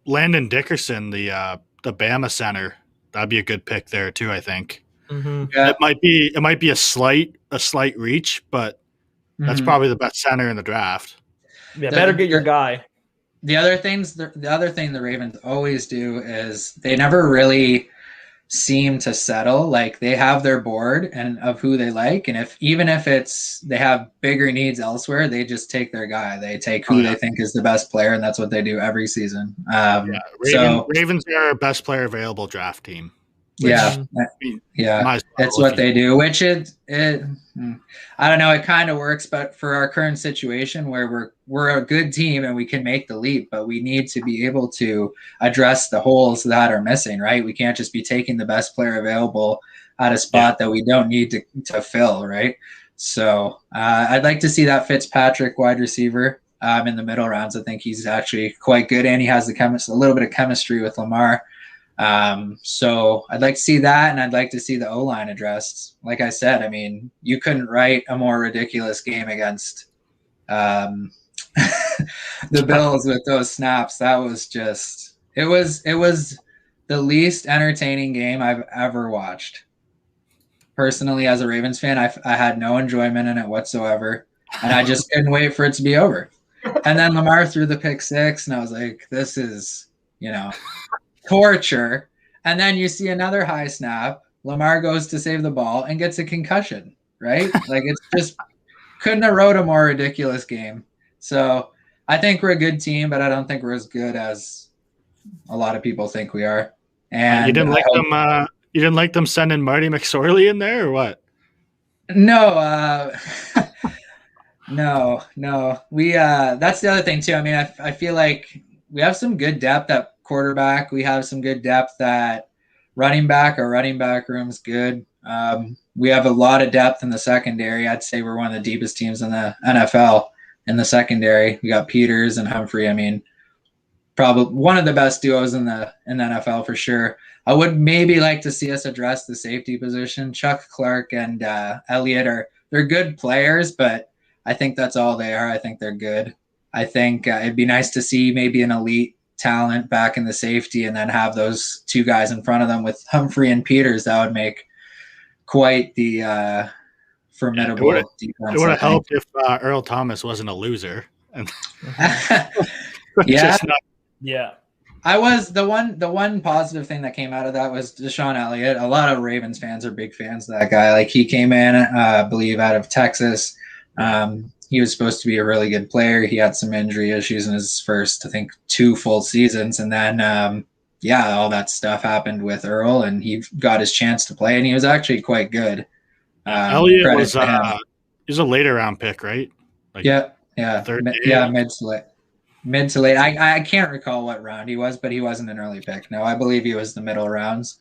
Landon Dickerson, the Bama center, that'd be a good pick there too, I think. Yeah. It might be a slight reach, but that's probably the best center in the draft. Yeah, better get your guy. The other thing the Ravens always do is they never really seem to settle. Like, they have their board and of who they like, and even if they have bigger needs elsewhere, they just take their guy. They take who they think is the best player, and that's what they do every season. Ravens are our best player available draft team. It's what they do, which it I don't know, it kind of works, but for our current situation where we're a good team and we can make the leap, but we need to be able to address the holes that are missing, right? We can't just be taking the best player available at a spot that we don't need to fill, right? So I'd like to see that Fitzpatrick wide receiver in the middle rounds. I think he's actually quite good, and he has a little bit of chemistry with Lamar. So I'd like to see that, and I'd like to see the O-line addressed. Like I said, I mean, you couldn't write a more ridiculous game against the Bills with those snaps. That was just it was the least entertaining game I've ever watched. Personally, as a Ravens fan, I had no enjoyment in it whatsoever, and I just couldn't wait for it to be over. And then Lamar threw the pick 6, and I was like, this is, torture. And then you see another high snap. Lamar goes to save the ball and gets a concussion, right? Like, it's just couldn't have wrote a more ridiculous game. So I think we're a good team, but I don't think we're as good as a lot of people think we are. And you didn't like them. You didn't like them sending Marty McSorley in there, or what? No, no. We that's the other thing too. I mean, I feel like we have some good depth at quarterback. We have some good depth at running back. Our running back room's good. We have a lot of depth in the secondary. I'd say we're one of the deepest teams in the NFL in the secondary. We got Peters and Humphrey. I mean, probably one of the best duos in the NFL for sure. I would maybe like to see us address the safety position. Chuck Clark and Elliott they're good players, but I think that's all they are. I think they're good. I think it'd be nice to see maybe an elite talent back in the safety and then have those two guys in front of them with Humphrey and Peters. That would make quite the formidable defense. It would have helped if Earl Thomas wasn't a loser. Yeah. I was the one positive thing that came out of that was Deshaun Elliott. A lot of Ravens fans are big fans of that guy. Like he came in, I believe, out of Texas. He was supposed to be a really good player. He had some injury issues in his first, I think, 2 full seasons. And then, all that stuff happened with Earl, and he got his chance to play, and he was actually quite good. Elliott was he was a later round pick, right? Like mid to late. I can't recall what round he was, but he wasn't an early pick. No, I believe he was the middle rounds.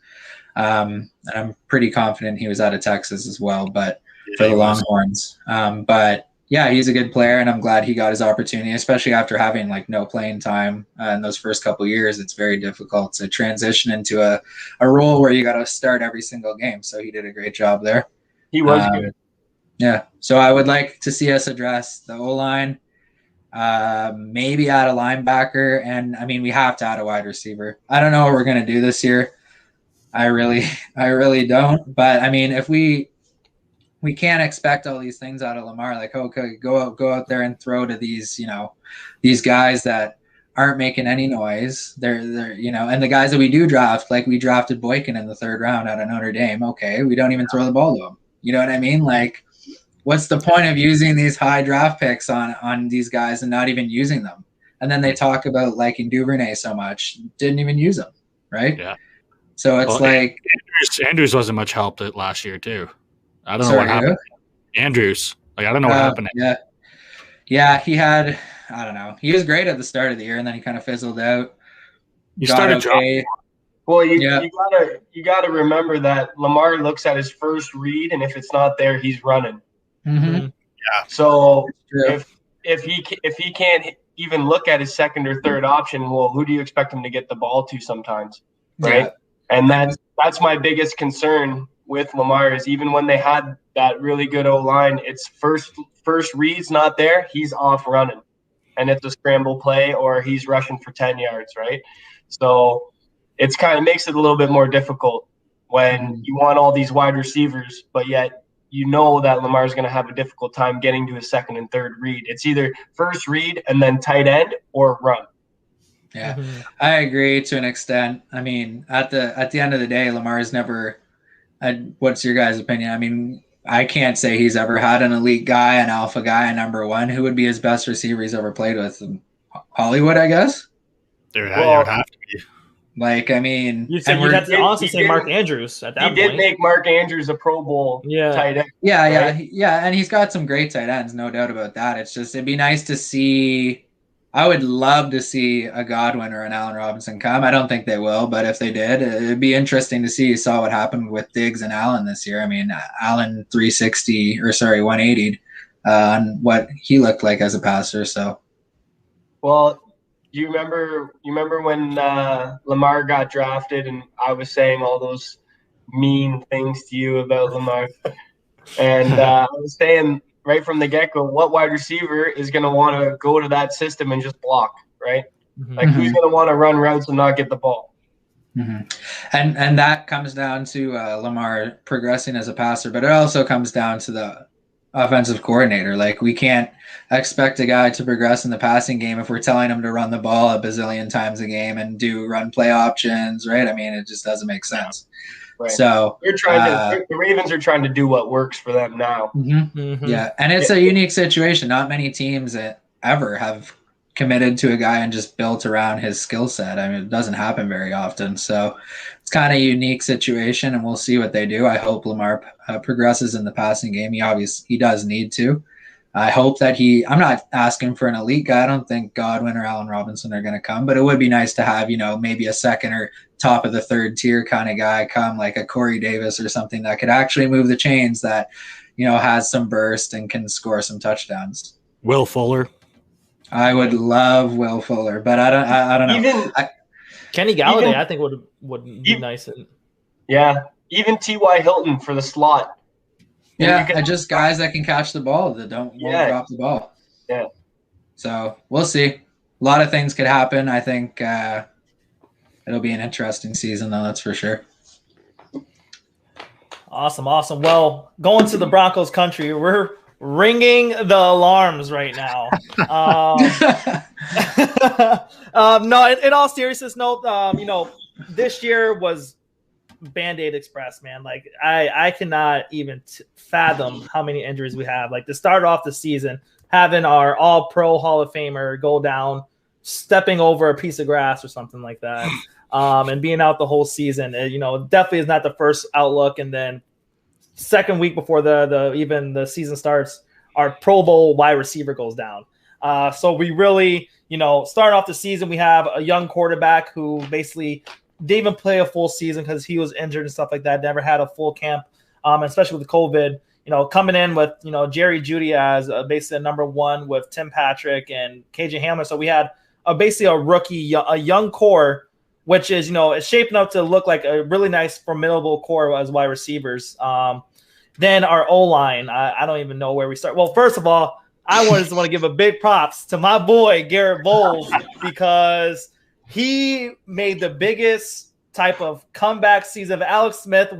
And I'm pretty confident he was out of Texas as well, but for the Longhorns. But yeah, he's a good player, and I'm glad he got his opportunity, especially after having like no playing time in those first couple of years. It's very difficult to transition into a role where you got to start every single game. So he did a great job there. He was good. Yeah. So I would like to see us address the O-line, maybe add a linebacker, and I mean, we have to add a wide receiver. I don't know what we're going to do this year. I really don't. But I mean, if we can't expect all these things out of Lamar, like, okay, go out there and throw to these, these guys that aren't making any noise. They're and the guys that we do draft, like we drafted Boykin in the 3rd round out of Notre Dame. Okay, we don't even throw the ball to him. You know what I mean? Like, what's the point of using these high draft picks on these guys and not even using them? And then they talk about liking Duvernay so much, didn't even use them, right? Yeah. So it's like Andrews wasn't much help last year too. I don't know what happened. Andrews, I don't know what happened. Yeah, he had. I don't know. He was great at the start of the year, and then he kind of fizzled out. He started dropping. Well, you gotta remember that Lamar looks at his first read, and if it's not there, he's running. Mm-hmm. Yeah. So if he can't even look at his second or third option, well, who do you expect him to get the ball to sometimes, right? Yeah. And that's my biggest concern with Lamar is even when they had that really good O-line, it's first read's not there, he's off running. And it's a scramble play or he's rushing for 10 yards, right? So it's kind of makes it a little bit more difficult when you want all these wide receivers, but yet you know that Lamar's going to have a difficult time getting to his second and third read. It's either first read and then tight end or run. Yeah, I agree to an extent. I mean, at the end of the day, Lamar's never what's your guys' opinion? I mean, I can't say he's ever had an elite guy, an alpha guy, a number one. Who would be his best receiver he's ever played with? Hollywood, I guess? It would have to be. Like, I mean, you'd have to honestly say Mark Andrews at that point. He did make Mark Andrews a Pro Bowl tight end. Yeah, right? Yeah, and he's got some great tight ends, no doubt about that. It's just, it'd be nice to see. I would love to see a Godwin or an Allen Robinson come. I don't think they will, but if they did, it'd be interesting to see. You saw what happened with Diggs and Allen this year. I mean, Allen 180 on what he looked like as a passer. So, well, do you remember when Lamar got drafted and I was saying all those mean things to you about Lamar? And I was saying right from the get-go, what wide receiver is going to want to go to that system and just block, right? Mm-hmm. Like, who's going to want to run routes and not get the ball? Mm-hmm. And that comes down to Lamar progressing as a passer, but it also comes down to the offensive coordinator. Like, we can't expect a guy to progress in the passing game if we're telling him to run the ball a bazillion times a game and do run play options, right? I mean, it just doesn't make sense. Right. So they're trying the Ravens are trying to do what works for them now. Yeah, and it's a unique situation. Not many teams that ever have committed to a guy and just built around his skill set. I mean, it doesn't happen very often. So it's kind of a unique situation, and we'll see what they do. I hope Lamar progresses in the passing game. He does need to. I hope that I'm not asking for an elite guy. I don't think Godwin or Allen Robinson are going to come, but it would be nice to have, maybe a second or top of the third tier kind of guy come, like a Corey Davis or something that could actually move the chains, that, has some burst and can score some touchdowns. Will Fuller. I would love Will Fuller, but I don't know. Kenny Galladay, I think would be nice. Yeah, even T.Y. Hilton for the slot. Yeah, just guys that can catch the ball that won't drop the ball. Yeah. So we'll see. A lot of things could happen. I think it'll be an interesting season, though. That's for sure. Awesome. Well, going to the Broncos country, we're ringing the alarms right now. No, in all seriousness, this year was Band-Aid Express, man. Like, I cannot even fathom how many injuries we have. Like, to start off the season, having our all-pro Hall of Famer go down, stepping over a piece of grass or something like that, and being out the whole season, definitely is not the first outlook. And then second week before the season starts, our Pro Bowl wide receiver goes down. So we really, start off the season, we have a young quarterback who basically didn't even play a full season because he was injured and stuff like that. Never had a full camp, especially with COVID. Coming in with Jerry Jeudy as basically a number one with Tim Patrick and KJ Hamler. So we had basically a rookie, a young core, which is it's shaping up to look like a really nice, formidable core as wide receivers. Then our O-line, I don't even know where we start. Well, first of all, I want to give a big props to my boy Garrett Bowles, because he made the biggest type of comeback season. If Alex Smith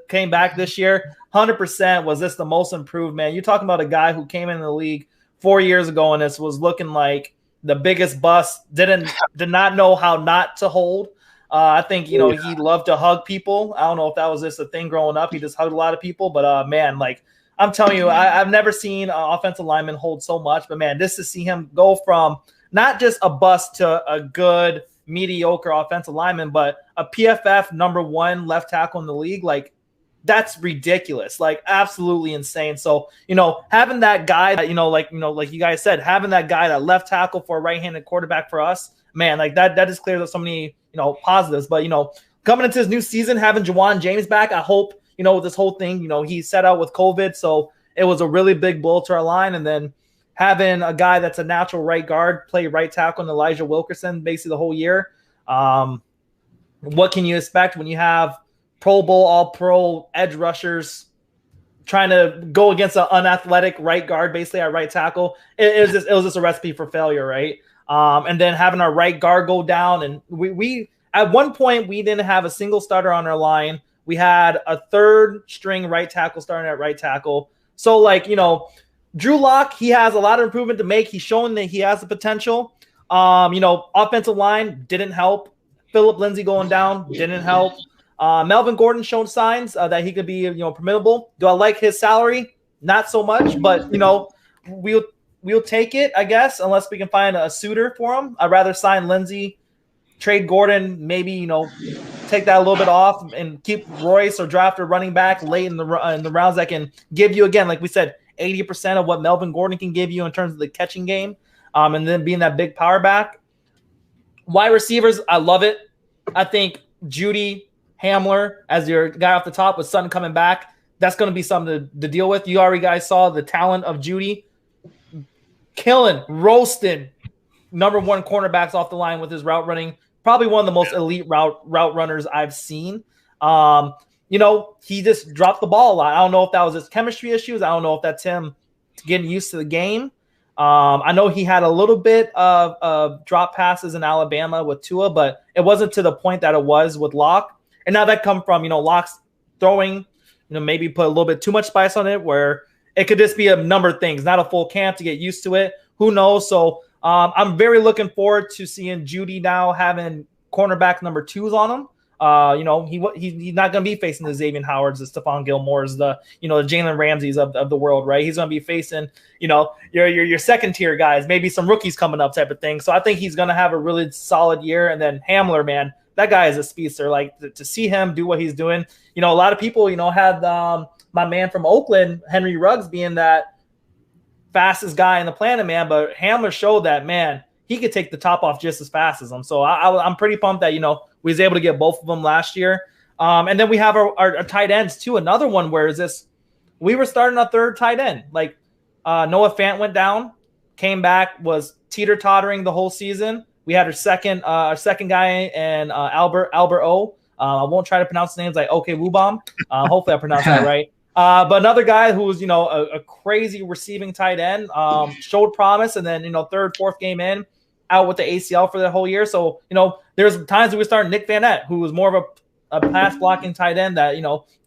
came back this year, 100% was this the most improved, man. You're talking about a guy who came in the league 4 years ago and this was looking like the biggest bust, did not know how not to hold. I think, he loved to hug people. I don't know if that was just a thing growing up. He just hugged a lot of people, but man, like, I'm telling you, I've never seen an offensive lineman hold so much, but man, just to see him go from not just a bust to a good, mediocre offensive lineman, but a PFF number one left tackle in the league, like, that's ridiculous, like, absolutely insane. So, having that guy that, like you guys said, having that guy, that left tackle for a right-handed quarterback for us, man, like that just clears up so many, positives. But, coming into this new season, having Juwan James back, I hope, with this whole thing, he set out with COVID, so it was a really big blow to our line. And then having a guy that's a natural right guard play right tackle in Elijah Wilkerson basically the whole year. What can you expect when you have Pro Bowl, all-pro edge rushers trying to go against an unathletic right guard, basically our right tackle? It was just a recipe for failure, right? And then having our right guard go down, and we at one point we didn't have a single starter on our line. We had a third string right tackle starting at right tackle. So, like, Drew Lock, he has a lot of improvement to make. He's showing that he has the potential. Offensive line didn't help. Phillip Lindsay going down didn't help. Melvin Gordon showed signs that he could be, formidable. Do I like his salary? Not so much, but we'll take it, I guess, unless we can find a suitor for him. I'd rather sign Lindsay, trade Gordon, maybe take that a little bit off and keep Royce or draft a running back late in the rounds that can give you, again, like we said, 80% of what Melvin Gordon can give you in terms of the catching game, and then being that big power back. Wide receivers, I love it. I think Jeudy, Hamler as your guy off the top with Sutton coming back, that's going to be something to deal with. You already guys saw the talent of Jeudy. Killing, roasting, number one cornerbacks off the line with his route running. Probably one of the most elite route runners I've seen. He just dropped the ball a lot. I don't know if that was his chemistry issues. I don't know if that's him getting used to the game. I know he had a little bit of drop passes in Alabama with Tua, but it wasn't to the point that it was with Locke. And now that come from, Locke's throwing, maybe put a little bit too much spice on it where it could just be a number of things, not a full camp to get used to it. Who knows? So I'm very looking forward to seeing Judy now having cornerback number 2s on him. He's not going to be facing the Xavier Howards, the Stephon Gilmores, the Jalen Ramseys of the world, right? He's going to be facing, your second tier guys, maybe some rookies coming up type of thing. So I think he's going to have a really solid year. And then Hamler, man, that guy is a speedster. Like to see him do what he's doing, a lot of people, had my man from Oakland, Henry Ruggs, being that fastest guy in the planet, man. But Hamler showed that, man, he could take the top off just as fast as him. So I'm pretty pumped that, we was able to get both of them last year. And then we have our tight ends too. Another one where we were starting a third tight end. Like Noah Fant went down, came back, was teeter-tottering the whole season. We had our second guy and Albert O. I won't try to pronounce the names like OK Wubom. Hopefully I pronounced that right. But another guy who was, a crazy receiving tight end, showed promise, and then, third, fourth game in, out with the ACL for the whole year. So, there's times that we started Nick Van Nett, who was more of a pass blocking tight end that,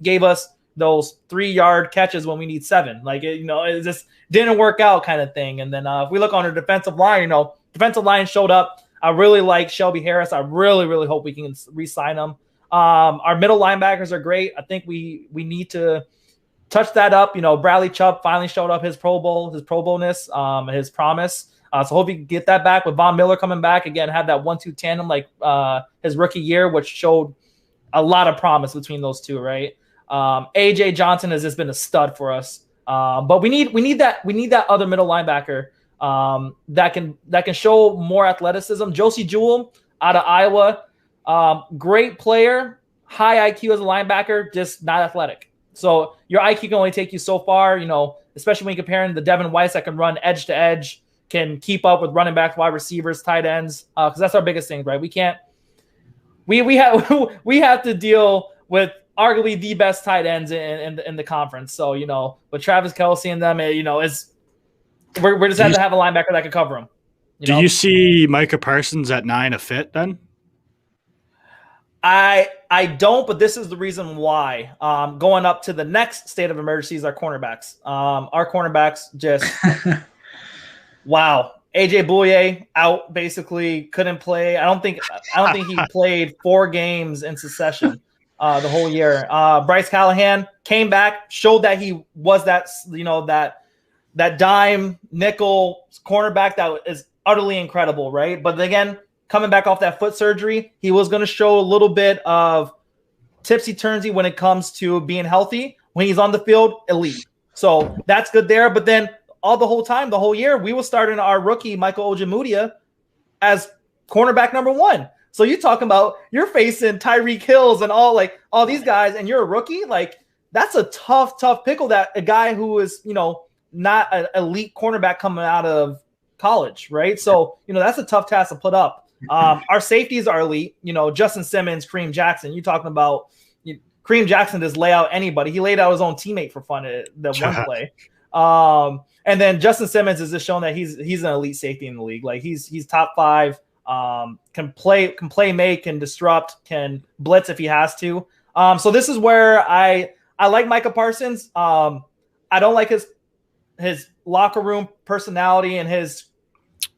gave us those 3-yard catches when we need 7. Like, it just didn't work out kind of thing. And then if we look on our defensive line, defensive line showed up. I really like Shelby Harris. I really, really hope we can re-sign him. Our middle linebackers are great. I think we need to touch that up. Bradley Chubb finally showed up his Pro Bowl-ness, his promise. So hope we can get that back with Von Miller coming back again, have that 1-2 tandem like his rookie year, which showed a lot of promise between those two, right? AJ Johnson has just been a stud for us. But we need that other middle linebacker that can show more athleticism. Josie Jewell out of Iowa, great player, high IQ as a linebacker, just not athletic. So your IQ can only take you so far, especially when you're comparing the Devin Weiss that can run edge to edge, can keep up with running backs, wide receivers, tight ends, because that's our biggest thing, right? We have to deal with arguably the best tight ends in the conference. So, with Travis Kelce and them, we're just have to have a linebacker that can cover him. Do you see Micah Parsons at 9 a fit then? I don't, but this is the reason why. Going up to the next state of emergency is our cornerbacks. Our cornerbacks just wow. AJ Bouye out, basically couldn't play. I don't think he played 4 games in succession the whole year. Bryce Callahan came back, showed that he was that dime nickel cornerback that is utterly incredible, right? But again, coming back off that foot surgery, he was going to show a little bit of tipsy-turnsy when it comes to being healthy. When he's on the field, elite. So that's good there. But then the whole year, we were starting our rookie, Michael Ojemudia, as cornerback number 1. So you're talking about you're facing Tyreek Hills and all these guys, and you're a rookie. Like, that's a tough pickle that a guy who is, not an elite cornerback coming out of college, right? So, that's a tough task to put up. Our safeties are elite, Justin Simmons, Kareem Jackson. You're talking about Kareem Jackson just lay out anybody. He laid out his own teammate for fun at the one play. And then Justin Simmons has just shown that he's an elite safety in the league. Like he's top 5, can play make, can disrupt, can blitz if he has to. So this is where I like Micah Parsons. I don't like his locker room personality and his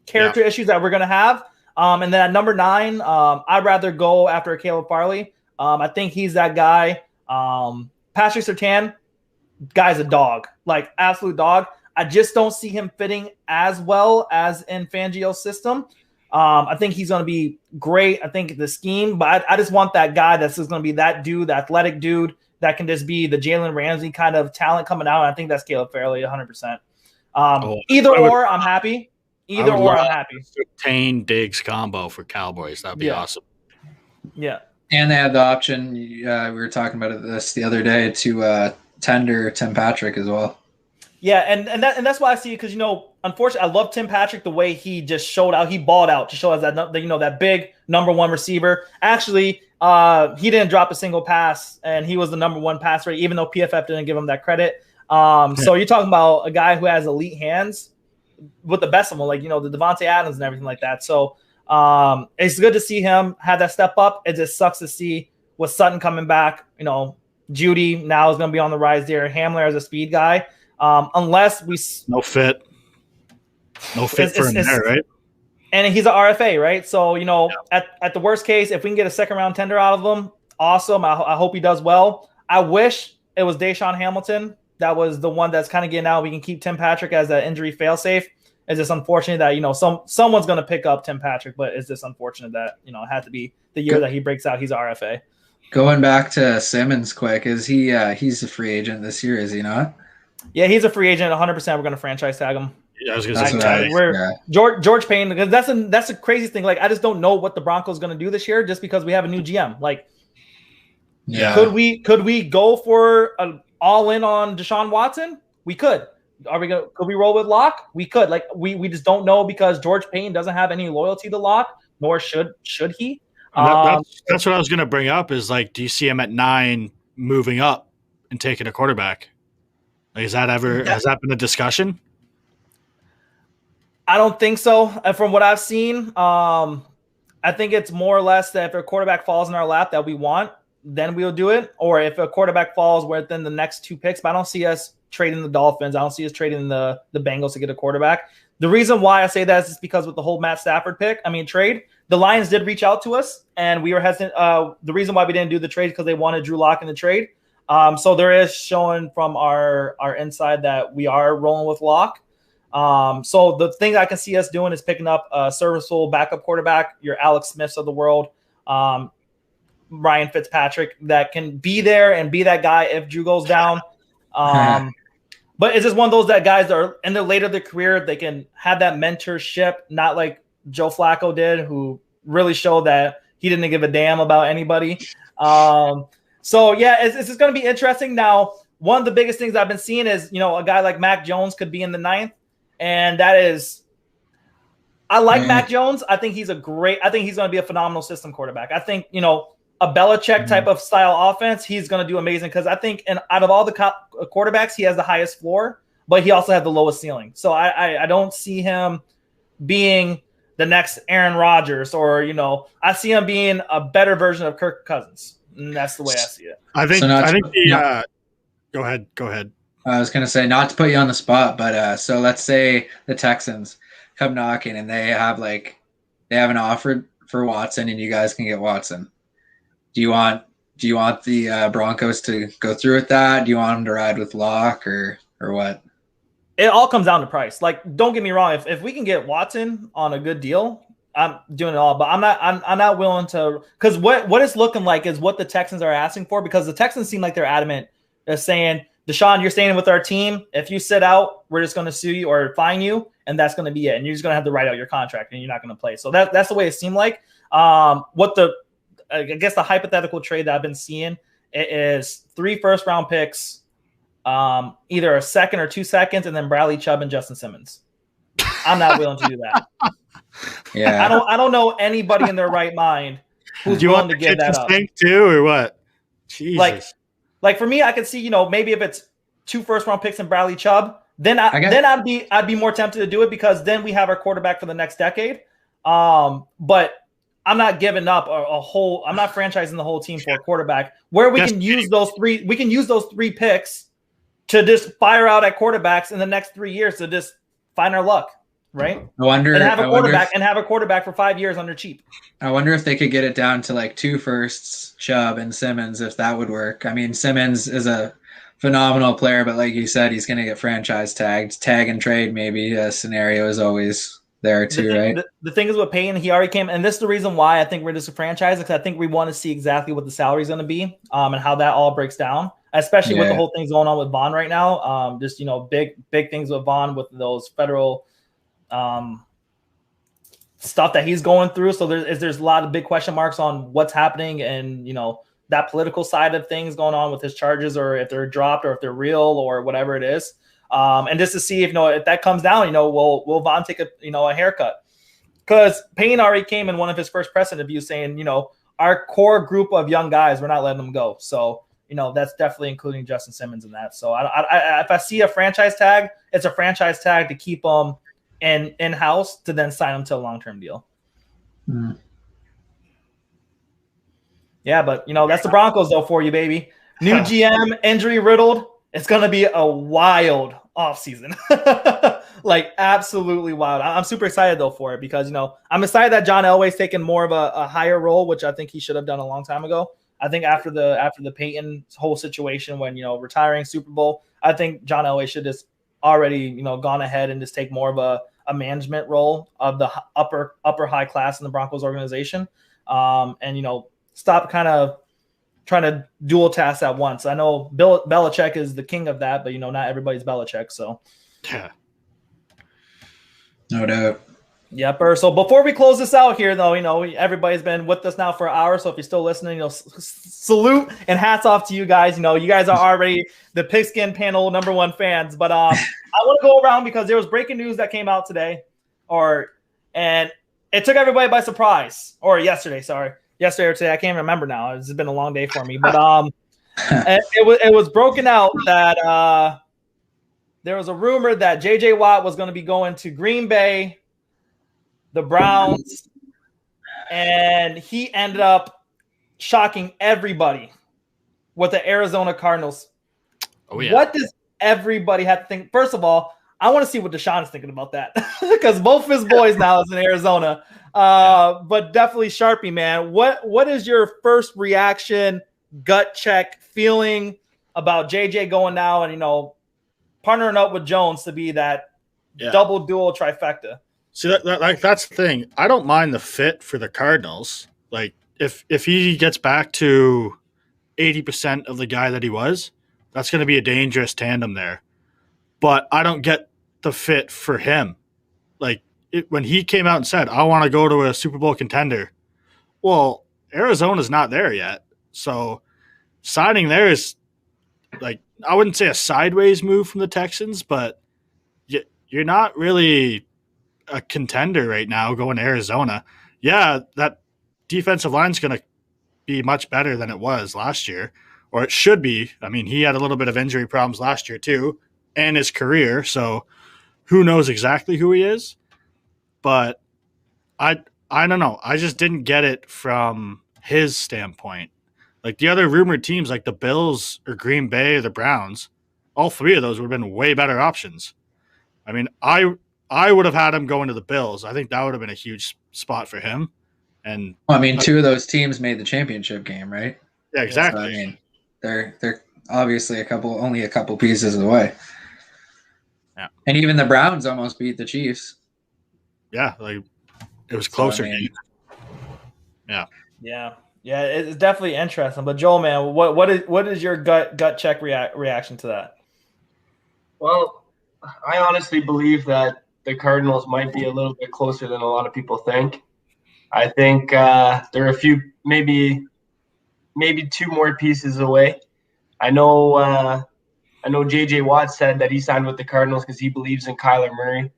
character issues that we're going to have. And then at number 9, I'd rather go after Caleb Farley. I think he's that guy. Patrick Surtain, guy's a dog, like absolute dog. I just don't see him fitting as well as in Fangio's system. I think he's going to be great. I think the scheme, but I just want that guy that's just going to be that dude, the athletic dude that can just be the Jalen Ramsey kind of talent coming out. And I think that's Caleb Farley 100%. Either or, I'm happy. I'm happy. Surtain Diggs combo for Cowboys. That'd be awesome. Yeah. And they had the option, we were talking about this the other day, to tender Tim Patrick as well. Yeah, and that's why I see it, because unfortunately, I love Tim Patrick the way he just showed out. He balled out to show us that that big number 1 receiver. Actually, he didn't drop a single pass, and he was the number 1 passer, even though PFF didn't give him that credit. So you're talking about a guy who has elite hands with the best of them, like the Devontae Adams and everything like that. So it's good to see him have that step up. It just sucks to see with Sutton coming back. Judy now is going to be on the rise there. Hamler as a speed guy. unless we no fit for him there, right? And he's an RFA, right? So at the worst case, if we can get a second round tender out of him, awesome. I hope he does well. I wish it was Deshaun Hamilton. That was the one that's kind of getting out. We can keep Tim Patrick as an injury failsafe. It's just unfortunate that someone's going to pick up Tim Patrick, but it's just unfortunate that it had to be the year that he breaks out. He's an RFA. Going back to Simmons quick, is he? He's a free agent this year, is he not? Yeah, he's a free agent. 100%. We're going to franchise tag him. Yeah, I was going to say George Payne, because that's the craziest thing. Like, I just don't know what the Broncos going to do this year, just because we have a new GM. Like, could we go for an all in on Deshaun Watson? We could. Could we roll with Locke? We could. Like, we just don't know, because George Payne doesn't have any loyalty to Locke, nor should he. That's what I was going to bring up. Is like, do you see him at 9 moving up and taking a quarterback? Like, has that been a discussion? I don't think so. And from what I've seen, I think it's more or less that if a quarterback falls in our lap that we want, then we'll do it. Or if a quarterback falls within the next 2 picks, but I don't see us trading the Dolphins. I don't see us trading the Bengals to get a quarterback. The reason why I say that is just because with the whole Matt Stafford trade, the Lions did reach out to us, and we were hesitant. The reason why we didn't do the trade is because they wanted Drew Lock in the trade. So there is showing from our inside that we are rolling with Lock. So the thing I can see us doing is picking up a serviceable backup quarterback, your Alex Smiths of the world, Ryan Fitzpatrick, that can be there and be that guy if Drew goes down. But it's just one of those guys that are in the later of their career, they can have that mentorship, not like Joe Flacco did, who really showed that he didn't give a damn about anybody. So yeah, it's just going to be interesting. Now, one of the biggest things I've been seeing is, a guy like Mac Jones could be in the 9th. And that is, I like Mac Jones. I think he's going to be a phenomenal system quarterback. I think, a Belichick type of style offense, he's going to do amazing, because I think out of all the quarterbacks, he has the highest floor, but he also has the lowest ceiling. So I don't see him being the next Aaron Rodgers, or, I see him being a better version of Kirk Cousins. And that's the way I see it. Go ahead. I was going to say, not to put you on the spot, but so let's say the Texans come knocking and they have an offer for Watson, and you guys can get Watson. Do you want the Broncos to go through with that? Do you want them to ride with Locke or what? It all comes down to price. Like, don't get me wrong. If we can get Watson on a good deal, I'm doing it all. But I'm not willing to, because what it's looking like is what the Texans are asking for, because the Texans seem like they're adamant. They're saying, Deshaun, you're staying with our team. If you sit out, we're just going to sue you or fine you, and that's going to be it. And you're just going to have to write out your contract, and you're not going to play. So that's the way it seemed like. I guess the hypothetical trade that I've been seeing is 3 first-round picks, either a second or 2 seconds, and then Bradley Chubb and Justin Simmons. I'm not willing to do that. Yeah, I don't know anybody in their right mind who's willing to give that up. Too, or what? Jesus. Like for me, I could see, maybe if it's 2 first-round picks and Bradley Chubb, then I'd be more tempted to do it, because then we have our quarterback for the next decade. But I'm not giving up I'm not franchising the whole team for a quarterback where we can use those 3 picks to just fire out at quarterbacks in the next 3 years to just find our luck, right? And have a quarterback for 5 years under cheap. I wonder if they could get it down to 2 firsts, Chubb and Simmons, if that would work. I mean, Simmons is a phenomenal player, but like you said, he's going to get franchise tagged. Tag and trade, maybe a scenario is always there too, right? The thing is with Payne, he already came, and this is the reason why I think we're just a franchise, because I think we want to see exactly what the salary is going to be, and how that all breaks down, especially with the whole thing going on with Vaughn right now. Just big things with Vaughn with those federal stuff that he's going through. So there's a lot of big question marks on what's happening, and that political side of things going on with his charges, or if they're dropped, or if they're real, or whatever it is. And just to see if that comes down, will Vaughn take a haircut? Because Payne already came in one of his first press interviews saying, our core group of young guys, we're not letting them go. So that's definitely including Justin Simmons in that. So if I see a franchise tag, it's a franchise tag to keep them in house to then sign them to a long-term deal. Mm. Yeah, but that's the Broncos though for you, baby. New GM, injury riddled. It's gonna be a wild offseason. Like, absolutely wild. I'm super excited, though, for it because, I'm excited that John Elway's taken more of a higher role, which I think he should have done a long time ago. I think after the Peyton whole situation when, retiring Super Bowl, I think John Elway should just already, gone ahead and just take more of a management role of the upper high class in the Broncos organization. And, stop kind of trying to dual task at once. I know Belichick is the king of that, but, not everybody's Belichick. So, yeah. No doubt. Yep. So before we close this out here, though, everybody's been with us now for an hour. So if you're still listening, salute and hats off to you guys. You guys are already the Pigskin panel #1 fans. But I want to go around because there was breaking news that came out today, and it took everybody by surprise. Or yesterday, sorry, yesterday or today. I can't remember now. It's been a long day for me. But it was broken out that there was a rumor that J.J. Watt was going to be going to Green Bay, the Browns, and he ended up shocking everybody with the Arizona Cardinals. Oh, yeah. What does everybody have to think? First of all, I want to see what Deshaun is thinking about that because both his boys now is in Arizona. But definitely Sharpie, man. What is your first reaction, gut check, feeling about JJ going now and, partnering up with Jones to be that double dual trifecta? See, that's the thing. I don't mind the fit for the Cardinals. Like, if he gets back to 80% of the guy that he was, that's going to be a dangerous tandem there. But I don't get the fit for him. Like, when he came out and said, I want to go to a Super Bowl contender, well, Arizona's not there yet. So signing there is, like, I wouldn't say a sideways move from the Texans, but you're not really a contender right now going to Arizona. Yeah, that defensive line's going to be much better than it was last year, or it should be. I mean, he had a little bit of injury problems last year too, and his career, so who knows exactly who he is. But I don't know. I just didn't get it from his standpoint. Like the other rumored teams like the Bills or Green Bay or the Browns, all three of those would have been way better options. I mean, I would have had him going to the Bills. I think that would have been a huge spot for him. And two of those teams made the championship game, right? Yeah, exactly. So, they're obviously only a couple pieces away. Yeah. And even the Browns almost beat the Chiefs. Yeah, like it was closer. Yeah. Yeah, it's definitely interesting. But Joel, man, what is your gut check reaction to that? Well, I honestly believe that the Cardinals might be a little bit closer than a lot of people think. I think there are a few, maybe 2 more pieces away. I know J.J. Watt said that he signed with the Cardinals because he believes in Kyler Murray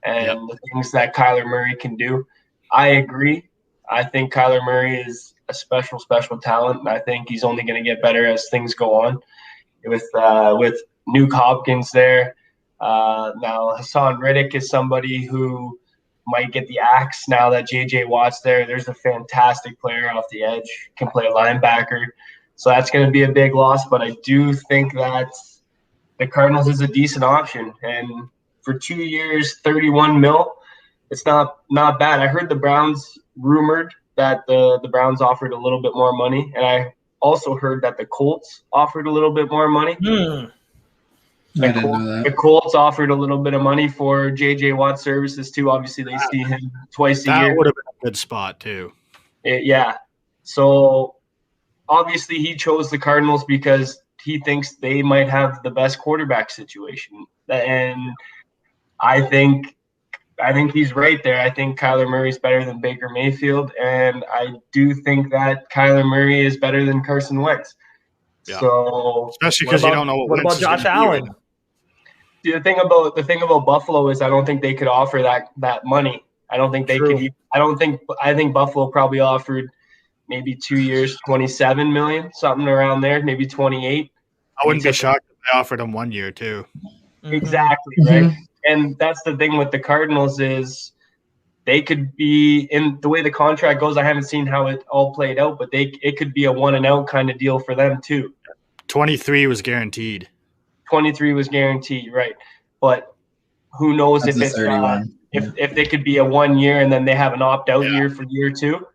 and the things that Kyler Murray can do. I agree. I think Kyler Murray is a special talent, and I think he's only going to get better as things go on. With Nuke Hopkins there, now Hassan Riddick is somebody who might get the axe now that J.J. Watt's there. There's a fantastic player off the edge, can play linebacker, so that's going to be a big loss. But I do think that the Cardinals is a decent option, and for 2 years, $31 million, it's not bad. I heard the Browns rumored that the Browns offered a little bit more money, and I also heard that the Colts offered a little bit more money. I didn't know that. The Colts offered a little bit of money for J.J. Watt services too. Obviously, they see him twice a year. That would have been a good spot too. Yeah. So obviously, he chose the Cardinals because he thinks they might have the best quarterback situation, and I think he's right there. I think Kyler Murray is better than Baker Mayfield, and I do think that Kyler Murray is better than Carson Wentz. Yeah. So, especially because you don't know what about Josh Allen. See, the thing about Buffalo is I don't think they could offer that money. I don't think they could. I think Buffalo probably offered maybe 2 years, $27 million, something around there, maybe 28. I wouldn't be shocked if they offered him 1 year too. Exactly, right? And that's the thing with the Cardinals is they could be in the way the contract goes. I haven't seen how it all played out, but it could be a 1-and-out kind of deal for them too. 23 was guaranteed. 23 was guaranteed, right? but who knows That's if a it's 31. if they could be a 1 year and then they have an opt-out year for year 2.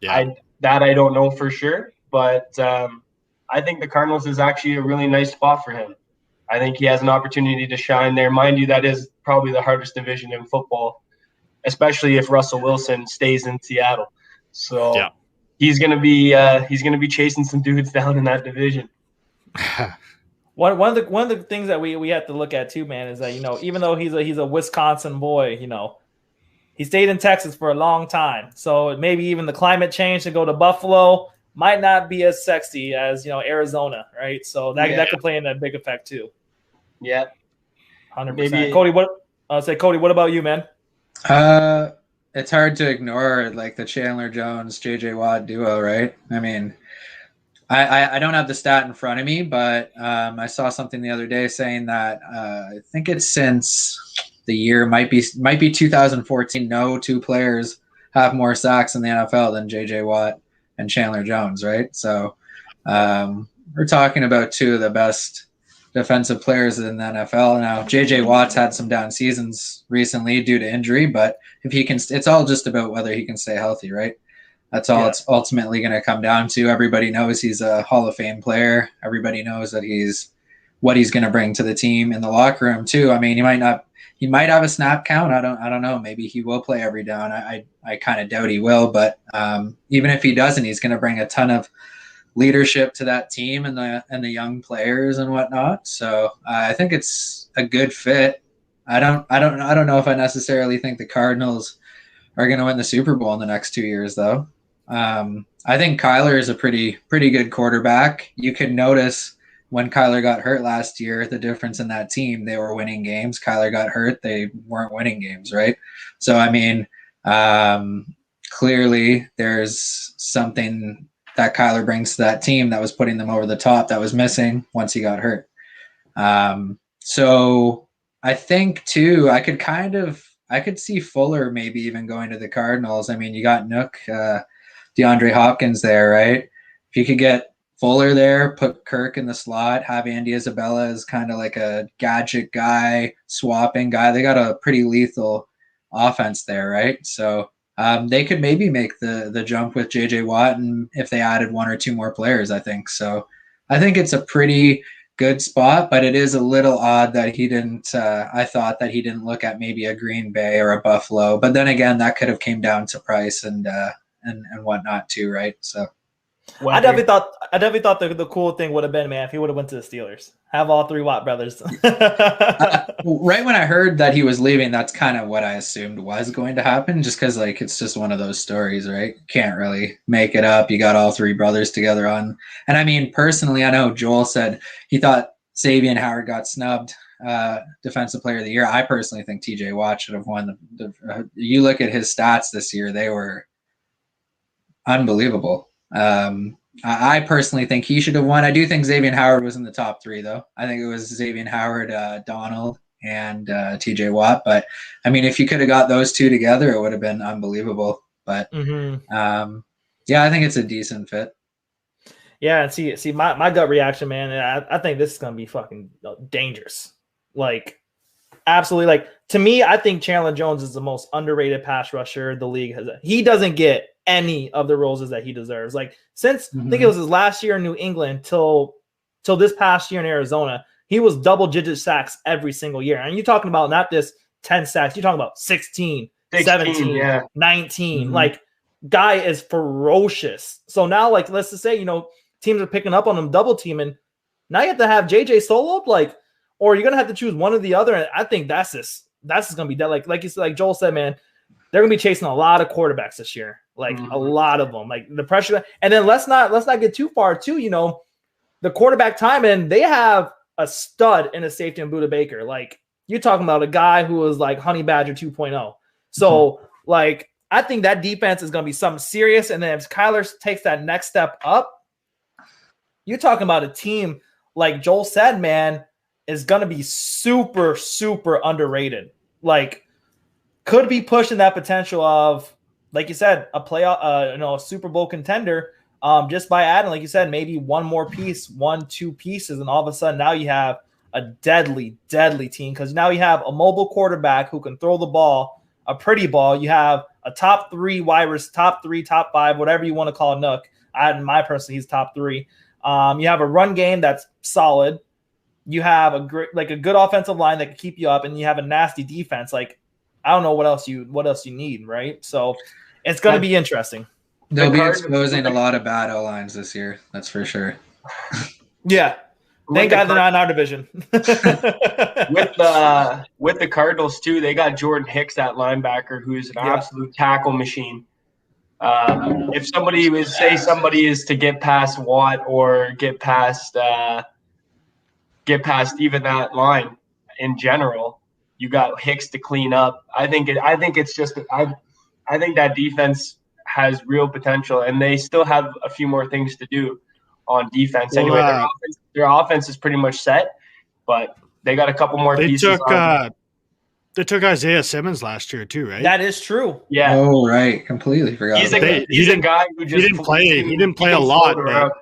Yeah. I don't know for sure, but I think the Cardinals is actually a really nice spot for him. I think he has an opportunity to shine there. Mind you, that is probably the hardest division in football, especially if Russell Wilson stays in Seattle. So he's gonna be chasing some dudes down in that division. One of the things that we have to look at too, man, is that even though he's a Wisconsin boy, he stayed in Texas for a long time. So maybe even the climate change to go to Buffalo might not be as sexy as Arizona, right? So that could play in a big effect too. Yeah, 100%. Cody, Cody, what about you, man? It's hard to ignore like the Chandler Jones JJ Watt duo, right? I mean, I don't have the stat in front of me, but I saw something the other day saying that I think it's since the year might be 2014. No two players have more sacks in the NFL than JJ Watt and Chandler Jones, right? So we're talking about two of the best defensive players in the NFL. Now, JJ Watt's had some down seasons recently due to injury, but if he can, it's all just about whether he can stay healthy, right? That's all it's ultimately going to come down to. Everybody knows he's a Hall of Fame player. Everybody knows that what he's going to bring to the team in the locker room too. I mean, he might have a snap count. I don't know. Maybe he will play every down. I kind of doubt he will, but even if he doesn't, he's going to bring a ton of leadership to that team and the young players and whatnot. So I think it's a good fit. I don't know if I necessarily think the Cardinals are going to win the Super Bowl in the next 2 years, though. I think Kyler is a pretty good quarterback. You could notice when Kyler got hurt last year, the difference in that team. They were winning games. Kyler got hurt. They weren't winning games, right? So, I mean, clearly there's something that Kyler brings to that team that was putting them over the top that was missing once he got hurt. So I think too, I could see Fuller maybe even going to the Cardinals. I mean, you got Nook, DeAndre Hopkins there, right? If you could get Fuller there, put Kirk in the slot, have Andy Isabella as kind of like a gadget guy, swapping guy. They got a pretty lethal offense there, right? So they could maybe make the jump with JJ Watt, and if they added one or two more players, I think. So I think it's a pretty good spot, but it is a little odd that he didn't I thought that he didn't look at maybe a Green Bay or a Buffalo, but then again, that could have came down to price and whatnot too, right? So I definitely thought the cool thing would have been, man, if he would have went to the Steelers. Have all three Watt brothers. Right when I heard that he was leaving, that's kind of what I assumed was going to happen, just because like it's just one of those stories, right? Can't really make it up. You got all three brothers together on, and I mean personally, I know Joel said he thought Xavier Howard got snubbed Defensive Player of the Year. I personally think TJ Watt should have won. You look at his stats this year; they were unbelievable. I personally think he should have won. I do think Xavier Howard was in the top three, though. I think it was Xavier Howard, Donald, and TJ Watt. But, I mean, if you could have got those two together, it would have been unbelievable. But, yeah, I think it's a decent fit. Yeah, and see, my gut reaction, man, I think this is going to be fucking dangerous. Like, absolutely. Like, to me, I think Chandler Jones is the most underrated pass rusher the league has. He doesn't get any of the roses that he deserves. Like since I think it was his last year in New England till this past year in Arizona, he was double-digit sacks every single year. And you're talking about not just 10 sacks, you're talking about 16 17, 19. Like guy is ferocious. So now, like, let's just say, teams are picking up on him, double teaming. Now you have to have JJ soloed, like, or you're gonna have to choose one or the other. And I think that's gonna be that. Like you said, like Joel said, man, they're gonna be chasing a lot of quarterbacks this year. Like a lot of them, like the pressure. And then let's not get too far too. The quarterback time, and they have a stud in a safety in Budda Baker. Like you're talking about a guy who was like Honey Badger 2.0. So like I think that defense is going to be something serious. And then if Kyler takes that next step up, you're talking about a team like Joel said, man, is going to be super, super underrated. Like could be pushing that potential of, like you said, a playoff, a Super Bowl contender, just by adding, like you said, maybe one more piece, 1-2 pieces, and all of a sudden now you have a deadly, deadly team because now you have a mobile quarterback who can throw the ball, a pretty ball. You have a top 3 wide receiver, top 3, top 5, whatever you want to call Nook. In my person, he's top 3. You have a run game that's solid. You have a good offensive line that can keep you up, and you have a nasty defense. Like, I don't know what else you need, right? So it's going to be interesting. They'll be exposing a lot of bad O-lines this year. That's for sure. Yeah. Thank God they're not in our division. With the Cardinals too, they got Jordan Hicks at linebacker, who's an absolute tackle machine. If somebody is to get past Watt or get past even that line in general, you got Hicks to clean up. I think that defense has real potential, and they still have a few more things to do on defense. Anyway, their offense is pretty much set, but they got a couple more pieces. They took Isaiah Simmons last year too, right? That is true. Yeah. Oh, right. Completely forgot. He's a guy who just he didn't play a lot.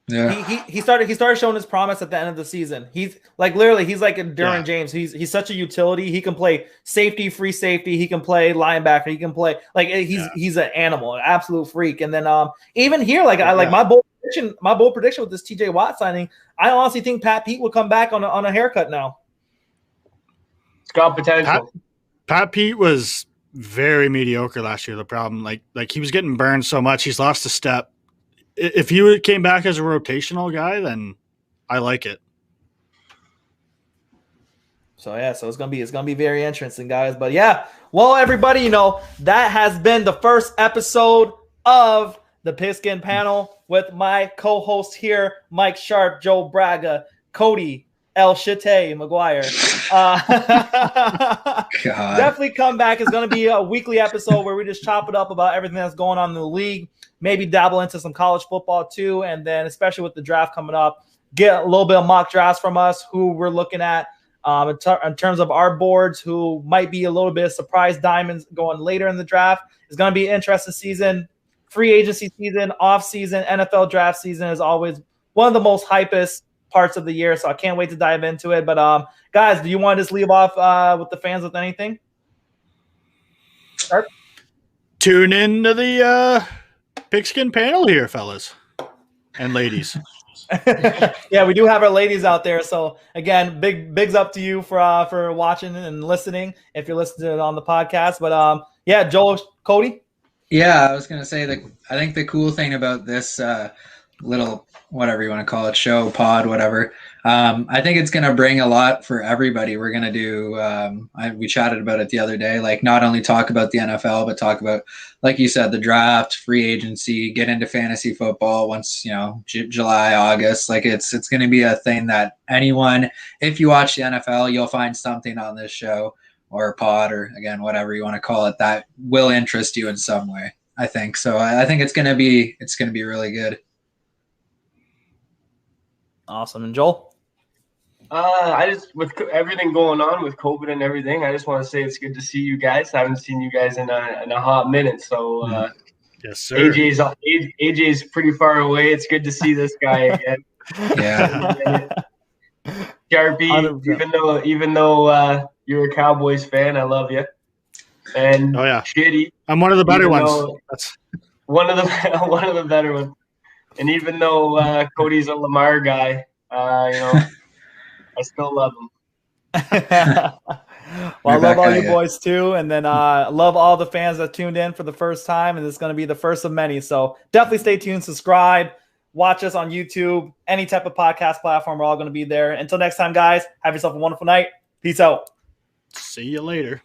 Yeah. He started showing his promise at the end of the season. He's like literally he's like a Derwin James. He's such a utility. He can play safety, free safety. He can play linebacker. He can play he's an animal, an absolute freak. And then even here, my bold prediction with this TJ Watt signing, I honestly think Pat Pete will come back on a haircut now. It's got potential. Pat Pete was very mediocre last year. The problem, like he was getting burned so much, he's lost a step. If he came back as a rotational guy, then I like it. So it's gonna be very interesting, guys. But well, everybody, that has been the first episode of the Pigskin Panel with my co-host here, Mike Sharp, Joe Braga, Cody El Shite McGuire. Definitely come back. It's going to be a weekly episode where we just chop it up about everything that's going on in the league. Maybe dabble into some college football too, and then especially with the draft coming up, get a little bit of mock drafts from us, who we're looking at in terms of our boards, who might be a little bit of surprise diamonds going later in the draft. It's going to be an interesting season. Free agency season, off season, NFL draft season is always one of the most hypest parts of the year, so I can't wait to dive into it. But guys, do you want to just leave off with the fans with anything? Sharp? Tune into the Pigskin Panel here, fellas and ladies. Yeah, we do have our ladies out there. So again, bigs up to you for watching and listening if you're listening to it on the podcast. But Joel, Cody. Yeah, I was gonna say that I think the cool thing about this little, whatever you want to call it, show, pod, whatever, I think it's gonna bring a lot for everybody. We're gonna do we chatted about it the other day, like not only talk about the NFL, but talk about, like you said, the draft, free agency, get into fantasy football once July, August. Like it's gonna be a thing that anyone, if you watch the NFL, you'll find something on this show or pod, or again, whatever you want to call it, that will interest you in some way, I think. So I think it's going to be really good. Awesome. And Joel? With everything going on with COVID and everything, I just want to say it's good to see you guys. I haven't seen you guys in a hot minute. So yes, sir. AJ's pretty far away. It's good to see this guy again. Yeah. Sharpie, even though you're a Cowboys fan, I love you. And Shitty, I'm one of the better ones. That's one of the better ones. And even though Cody's a Lamar guy, I still love him. Well, I love all you boys too, and then love all the fans that tuned in for the first time, and it's going to be the first of many. So definitely stay tuned, subscribe, watch us on YouTube, any type of podcast platform. We're all going to be there. Until next time, guys, have yourself a wonderful night. Peace out. See you later.